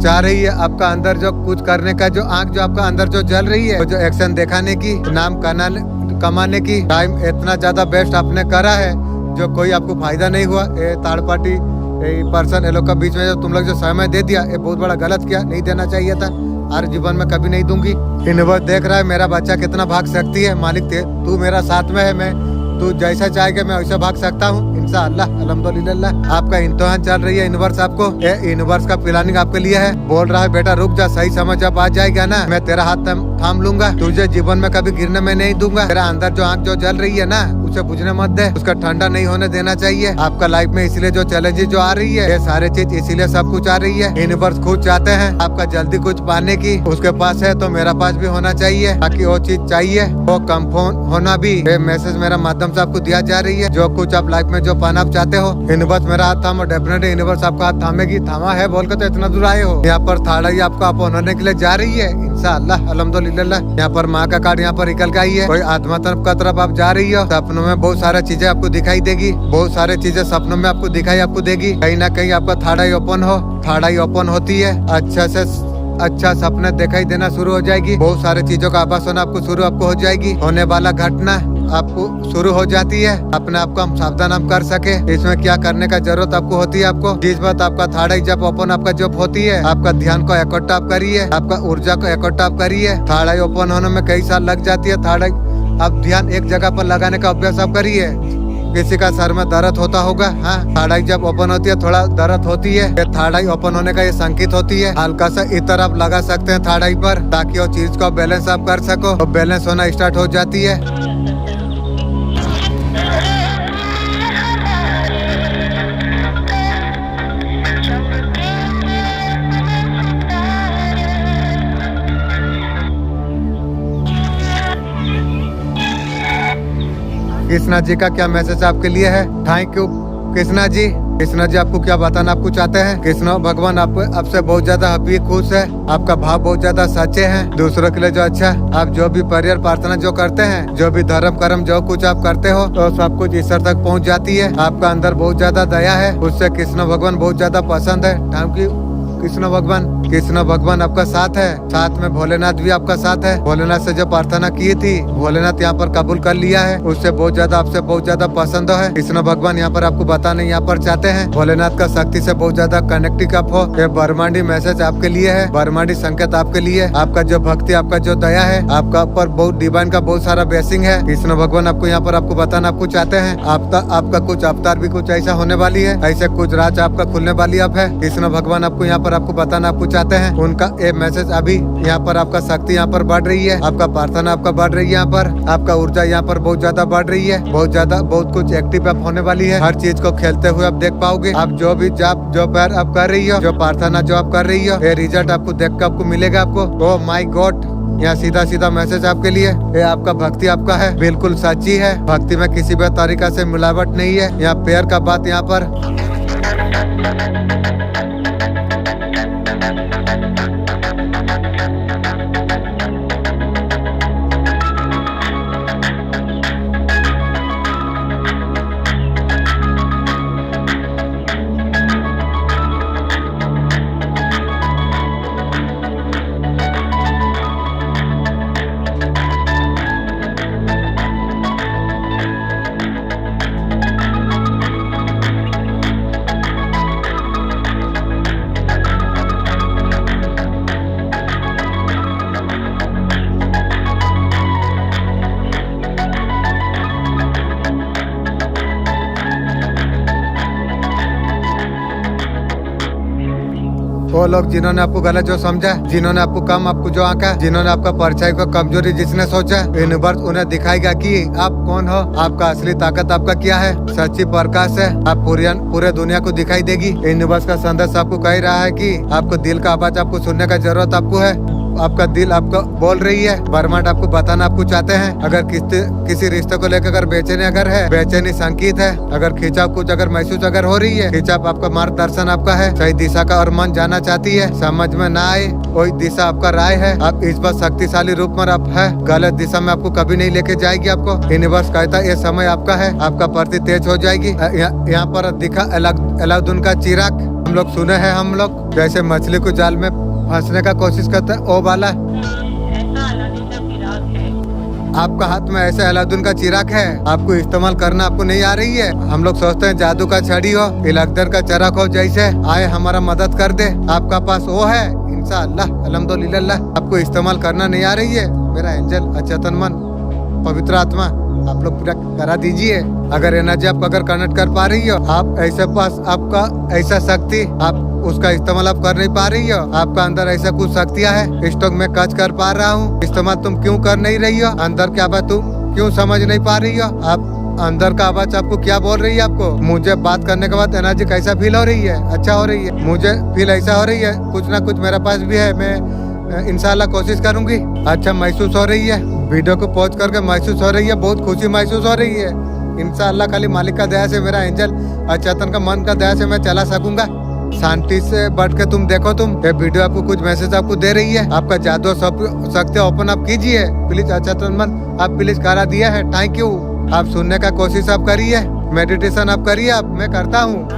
चाह रही है आपका अंदर जो कुछ करने का, जो आंख जो आपका अंदर जो जल रही है, जो एक्शन दिखाने की, नाम कमाने की टाइम इतना ज्यादा बेस्ट आपने करा है जो कोई आपको फायदा नहीं हुआ। ये थर्ड पार्टी पर्सन ये लोग का बीच में जो तुम लोग जो समय दे दिया, ये बहुत बड़ा गलत किया, नहीं देना चाहिए था। हर जीवन में कभी नहीं दूंगी। यूनिवर्स देख रहा है मेरा बच्चा कितना भाग सकती है। मालिक तू मेरा साथ में है, मैं तू जैसा चाहेगा मैं वैसा भाग सकता हूँ इंशाअल्लाह अल्हम्दुलिल्लाह। आपका इम्तिहान चल रही है यूनिवर्स आपको, यूनिवर्स का प्लानिंग आपके लिए है। बोल रहा है बेटा रुक जा, सही समय जब आ जाएगा ना मैं तेरा हाथ थाम लूंगा, तुझे जीवन में कभी गिरने में नहीं दूंगा। तेरा अंदर जो आँख जो जल रही है ना उसे बुझने मत दे, उसका ठंडा नहीं होने देना चाहिए। आपका लाइफ में इसलिए जो चैलेंजेस जो आ रही है, ये सारे चीज इसीलिए सब कुछ आ रही है। यूनिवर्स खुद चाहते हैं आपका जल्दी कुछ पाने की, उसके पास है तो मेरा पास भी होना चाहिए। ताकि वो चीज चाहिए वो कंफर्म होना भी, ये मैसेज मेरा माध्यम से आपको दिया जा रही है। जो कुछ आप लाइफ में जो पाना आप चाहते हो, यूनिवर्स मेरा हाथ थामो, डेफिनेटली यूनिवर्स आपका हाथ थामेगी। थामा है बोल के तो इतना दूर आए हो। यहाँ पर थर्ड आई आपको आप होने के लिए जा रही है इंशाअल्लाह अल्हम्दुलिल्लाह। यहाँ पर माँ का कार्ड यहाँ पर निकल के आई है। कोई आत्मा तरफ आप जा रही हो, सपनों में बहुत सारी चीजें आपको दिखाई देगी, बहुत सारी चीजें सपनों में आपको दिखाई आपको देगी। कहीं ना कहीं आपका थर्ड आई ओपन हो, थर्ड आई ओपन होती है, अच्छा सपने दिखाई देना शुरू हो जाएगी। बहुत सारी चीजों का आभास होना आपको शुरू आपको हो जाएगी। होने वाला घटना आपको शुरू हो जाती है। अपने आप को हम सावधान हम कर सके, इसमें क्या करने का जरूरत आपको होती है। आपको जिस बात आपका थर्ड आई जब ओपन आपका जब होती है, आपका ध्यान को इकट्ठा आप करिए, आपका ऊर्जा को इकट्ठा आप करिए। थर्ड आई ओपन होने में कई साल लग जाती है। थर्ड आई आप ध्यान एक जगह पर लगाने का अभ्यास आप करिए। किसी का सर में दर्द होता होगा, हाँ थर्ड आई जब ओपन होती है थोड़ा दर्द होती है, ये थर्ड आई ओपन होने का ये संकेत होती है। हल्का सा इतर आप लगा सकते हैं थर्ड आई पर, ताकि वो चीज को बैलेंस आप कर सको। तो बैलेंस होना स्टार्ट हो जाती है। कृष्णा जी का क्या मैसेज आपके लिए है? Thank you Krishna ji. कृष्णा जी आपको क्या बताना आपको चाहते हैं? कृष्ण भगवान आपसे बहुत ज्यादा हैप्पी खुश है। आपका भाव बहुत ज्यादा सच्चे हैं, दूसरों के लिए जो अच्छा आप जो भी प्रेयर प्रार्थना जो करते हैं, जो भी धर्म कर्म जो कुछ आप करते हो, तो सब कुछ ईश्वर तक पहुंच जाती है। आपका अंदर बहुत ज्यादा दया है, उससे कृष्ण भगवान बहुत ज्यादा पसंद है। थैंक यू कृष्ण भगवान आपका साथ है। साथ में भोलेनाथ भी आपका साथ है। भोलेनाथ से जो प्रार्थना की थी, भोलेनाथ यहाँ पर कबूल कर लिया है। उससे बहुत ज्यादा आपसे बहुत ज्यादा पसंद है। कृष्ण भगवान यहाँ पर आपको बताने यहाँ पर चाहते हैं, भोलेनाथ का शक्ति से बहुत ज्यादा कनेक्टिंग आप हो। ये ब्रह्मांडी मैसेज आपके लिए है, ब्रह्मांडी संकेत आपके लिए। आपका जो भक्ति, आपका जो दया है, आपका ऊपर बहुत डिवाइन का बहुत सारा ब्लेसिंग है। कृष्ण भगवान आपको यहाँ पर आपको बताना आपको चाहते हैं, आपका कुछ अवतार भी कुछ ऐसा होने वाली है, ऐसे कुछ राज आपका खुलने वाली अब है। कृष्ण भगवान आपको यहाँ पर आपको बताना आपको चाहते हैं, उनका ये मैसेज अभी यहाँ पर आपका शक्ति यहाँ पर बढ़ रही है, आपका प्रार्थना आपका बढ़ रही है, यहाँ पर आपका ऊर्जा यहाँ पर बहुत ज्यादा बढ़ रही है, बहुत ज्यादा बहुत कुछ एक्टिव आप होने वाली है। हर चीज को खेलते हुए आप देख पाओगे। आप जो भी जाप जो पैर आप कर रही हो, जो प्रार्थना जो आप कर रही हो, ये रिजल्ट आपको देख कर आपको मिलेगा। आपको ओह माय गॉड, यहाँ सीधा सीधा मैसेज आपके लिए, ये आपका भक्ति आपका है, बिल्कुल सच्ची है। भक्ति में किसी भी तरीका से मिलावट नहीं है। यहाँ प्यार का बात यहाँ पर वो लोग जिन्होंने आपको गलत जो समझा, जिन्होंने आपको कम आपको जो आंका, जिन्होंने आपका परछाई को कमजोरी जिसने सोचा, यूनिवर्स उन्हें दिखाएगा कि आप कौन हो, आपका असली ताकत आपका क्या है। सच्ची प्रकाश है, आप पूरे दुनिया को दिखाई देगी। यूनिवर्स का संदेश आपको कह रहा है कि आपको दिल का आवाज आपको सुनने का जरूरत आपको है। आपका दिल आपको बोल रही है, ब्रह्मांड आपको बताना आपको चाहते हैं। अगर किसी रिश्ते को लेकर अगर बेचैनी अगर है, बेचैनी संकेत है, अगर खिंचाव कुछ अगर महसूस अगर हो रही है, खिंचाव आपका मार्गदर्शन आपका है, सही दिशा का और मन जाना चाहती है, समझ में ना आए कोई दिशा आपका राय है, आप इस बार शक्तिशाली रूप में आप है, गलत दिशा में आपको कभी नहीं लेके जाएगी। आपको यूनिवर्स कहता है ये समय आपका है, आपका प्रति तेज हो जाएगी। यहाँ पर दिखा अलाउद्दीन का चिराग हम लोग सुने हैं, हम लोग जैसे मछली को जाल में फंसने का कोशिश करते हैं, ओ वाला आपका हाथ में ऐसे अलाउद्दीन का चिराग है, आपको इस्तेमाल करना आपको नहीं आ रही है। हम लोग सोचते हैं जादू का छड़ी हो, इलाकदर का चराग हो, जैसे आए हमारा मदद कर दे, आपका पास वो है इंशाअल्लाह अल्हम्दुलिल्लाह। आपको इस्तेमाल करना नहीं आ रही है, मेरा एंजल अचेतन मन पवित्र आत्मा आप लोग पूरा करा दीजिए। अगर एनर्जी आप अगर कनेक्ट कर पा रही हो, आप ऐसे पास आपका ऐसा शक्ति आप उसका इस्तेमाल आप कर नहीं पा रही हो, आपका अंदर ऐसा कुछ शक्तियाँ है, स्टॉक में कच कर पा रहा हूँ, इस्तेमाल तुम क्यों कर नहीं रही हो, अंदर क्या बात तुम क्यों समझ नहीं पा रही हो, आप अंदर का आवाज आपको क्या बोल रही है। आपको मुझे बात करने के बाद एनर्जी कैसा फील हो रही है, अच्छा हो रही है, मुझे फील ऐसा हो रही है, कुछ ना कुछ मेरे पास भी है, मैं इंशाल्लाह कोशिश करूंगी। अच्छा महसूस हो रही है, वीडियो को पॉज करके महसूस हो रही है, बहुत खुशी महसूस हो रही है इंशाल्लाह। खाली मालिक का दया से, मेरा एंजल अचेतन का मन का दया से मैं चला सकूंगा। शांति से बैठ के तुम देखो, तुम ये वीडियो आपको कुछ मैसेज आपको दे रही है, आपका जादू शक्ति ओपन अप कीजिए प्लीज। अचेतन मन आप प्लीज करा दिया है, थैंक यू। आप सुनने का कोशिश आप करिए, मेडिटेशन आप करिए, आप मैं करता हूँ।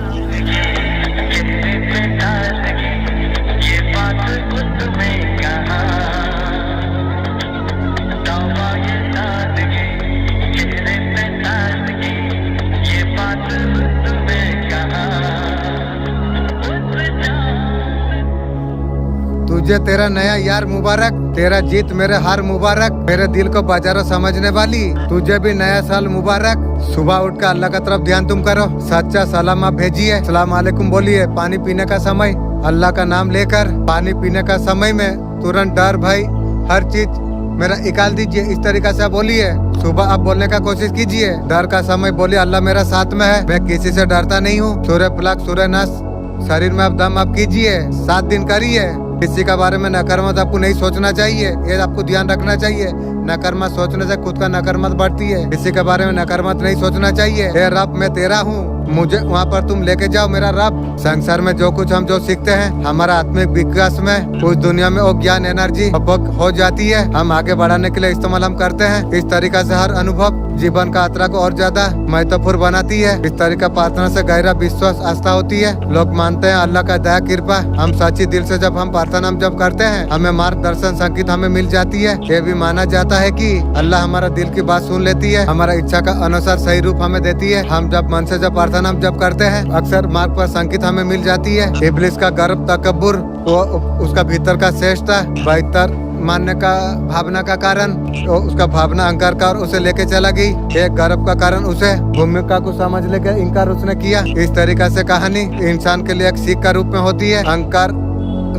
तुझे तेरा नया यार मुबारक, तेरा जीत मेरे हार मुबारक, मेरे दिल को बाजारों समझने वाली तुझे भी नया साल मुबारक। सुबह उठ कर अल्लाह का तरफ ध्यान तुम करो, सच्चा सलाम आप भेजिए, सलाम अलैकुम बोलिए। पानी पीने का समय अल्लाह का नाम लेकर, पानी पीने का समय में तुरंत डर भय हर चीज मेरा निकाल दीजिए, इस तरीका से बोलिए। सुबह आप बोलने का कोशिश कीजिए, डर का समय बोलिए अल्लाह मेरा साथ में है, मैं किसी से डरता नहीं हूँ। सूर्य प्लक सूर्य नस शरीर में आप दम आप कीजिए, 7 दिन करिए। किसी के बारे में नकारात्मक आपको नहीं सोचना चाहिए, ये आपको ध्यान रखना चाहिए। नकारात्मक सोचने से खुद का नकारात्मक बढ़ती है, किसी के बारे में नकारात्मक नहीं सोचना चाहिए। हे रब मैं तेरा हूँ, मुझे वहाँ पर तुम लेके जाओ मेरा रब। संसार में जो कुछ हम जो सीखते हैं, हमारा आत्मिक विकास में उस दुनिया में वो ज्ञान एनर्जी हो जाती है, हम आगे बढ़ाने के लिए इस्तेमाल हम करते हैं। इस तरीका से हर अनुभव जीवन का यात्रा को और ज्यादा महत्वपूर्ण बनाती है। इस तरीका प्रार्थना से गहरा विश्वास आस्था होती है। लोग मानते हैं अल्लाह का दया कृपा, हम सच्ची दिल से जब हम प्रार्थना जब करते हैं, हमें मार्गदर्शन संकेत हमें मिल जाती है। ये भी माना जाता है कि अल्लाह हमारा दिल की बात सुन लेती है, हमारा इच्छा का अनुसार सही रूप हमें देती है। हम जब मन से जब प्रार्थना जब करते हैं, अक्सर मार्ग पर संकेत हमें मिल जाती है। इब्लिस का गर्व तकब्बुर, वो उसका भीतर का श्रेष्ठता बेहतर मानने का भावना का कारण, तो उसका भावना अहंकार का उसे लेके चला गई। एक गर्व का कारण उसे भूमिका को समझ लेकर इनकार उसने किया। इस तरीका से कहानी इंसान के लिए एक सीख का रूप में होती है। अहंकार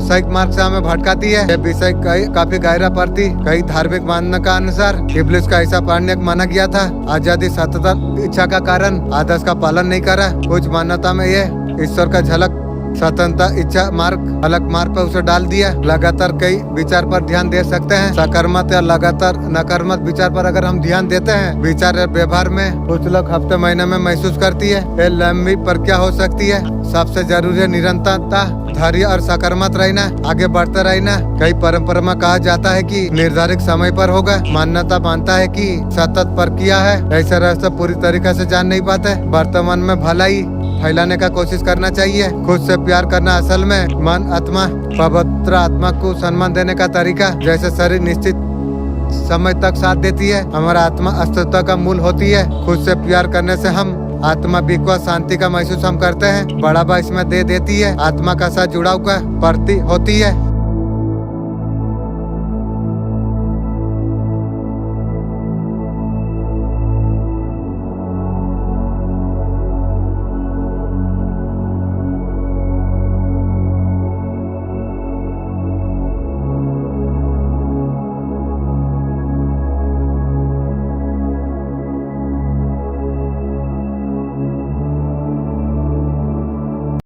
सही मार्ग से हमें भटकाती है। यह विषय काफी गहरा पड़ती, कई धार्मिक मानने का अनुसार इब्लिस का ऐसा प्राण्य माना गया था। आजादी सतत इच्छा का कारण आदर्श का पालन नहीं करा। कुछ मान्यता में ये ईश्वर का झलक स्वतंत्रता इच्छा मार्ग अलग मार्ग पर उसे डाल दिया। लगातार कई विचार पर ध्यान दे सकते हैं। सकारात्मक या लगातार नकारात्मक विचार पर अगर हम ध्यान देते हैं, विचार या व्यवहार में कुछ लोग हफ्ते महीने में महसूस करती है। ये लंबी प्रक्रिया हो सकती है। सबसे जरूरी है निरंतरता, धैर्य और सकारात्मक रहना, आगे बढ़ते रहना। कई परंपरा में कहा जाता है कि निर्धारित समय पर होगा। मान्यता मानता है कि सतत प्रक्रिया है। ऐसे रास्ते पूरी तरीके से जान नहीं पाते। वर्तमान में भलाई फैलाने का कोशिश करना चाहिए। खुद से प्यार करना असल में मन आत्मा पवित्र आत्मा को सम्मान देने का तरीका। जैसे शरीर निश्चित समय तक साथ देती है, हमारा आत्मा अस्तित्व का मूल होती है। खुद से प्यार करने से हम आत्मा विश्वास शांति का महसूस हम करते हैं। बढ़ावा इसमें दे देती है। आत्मा का साथ जुड़ाव का प्रति होती है।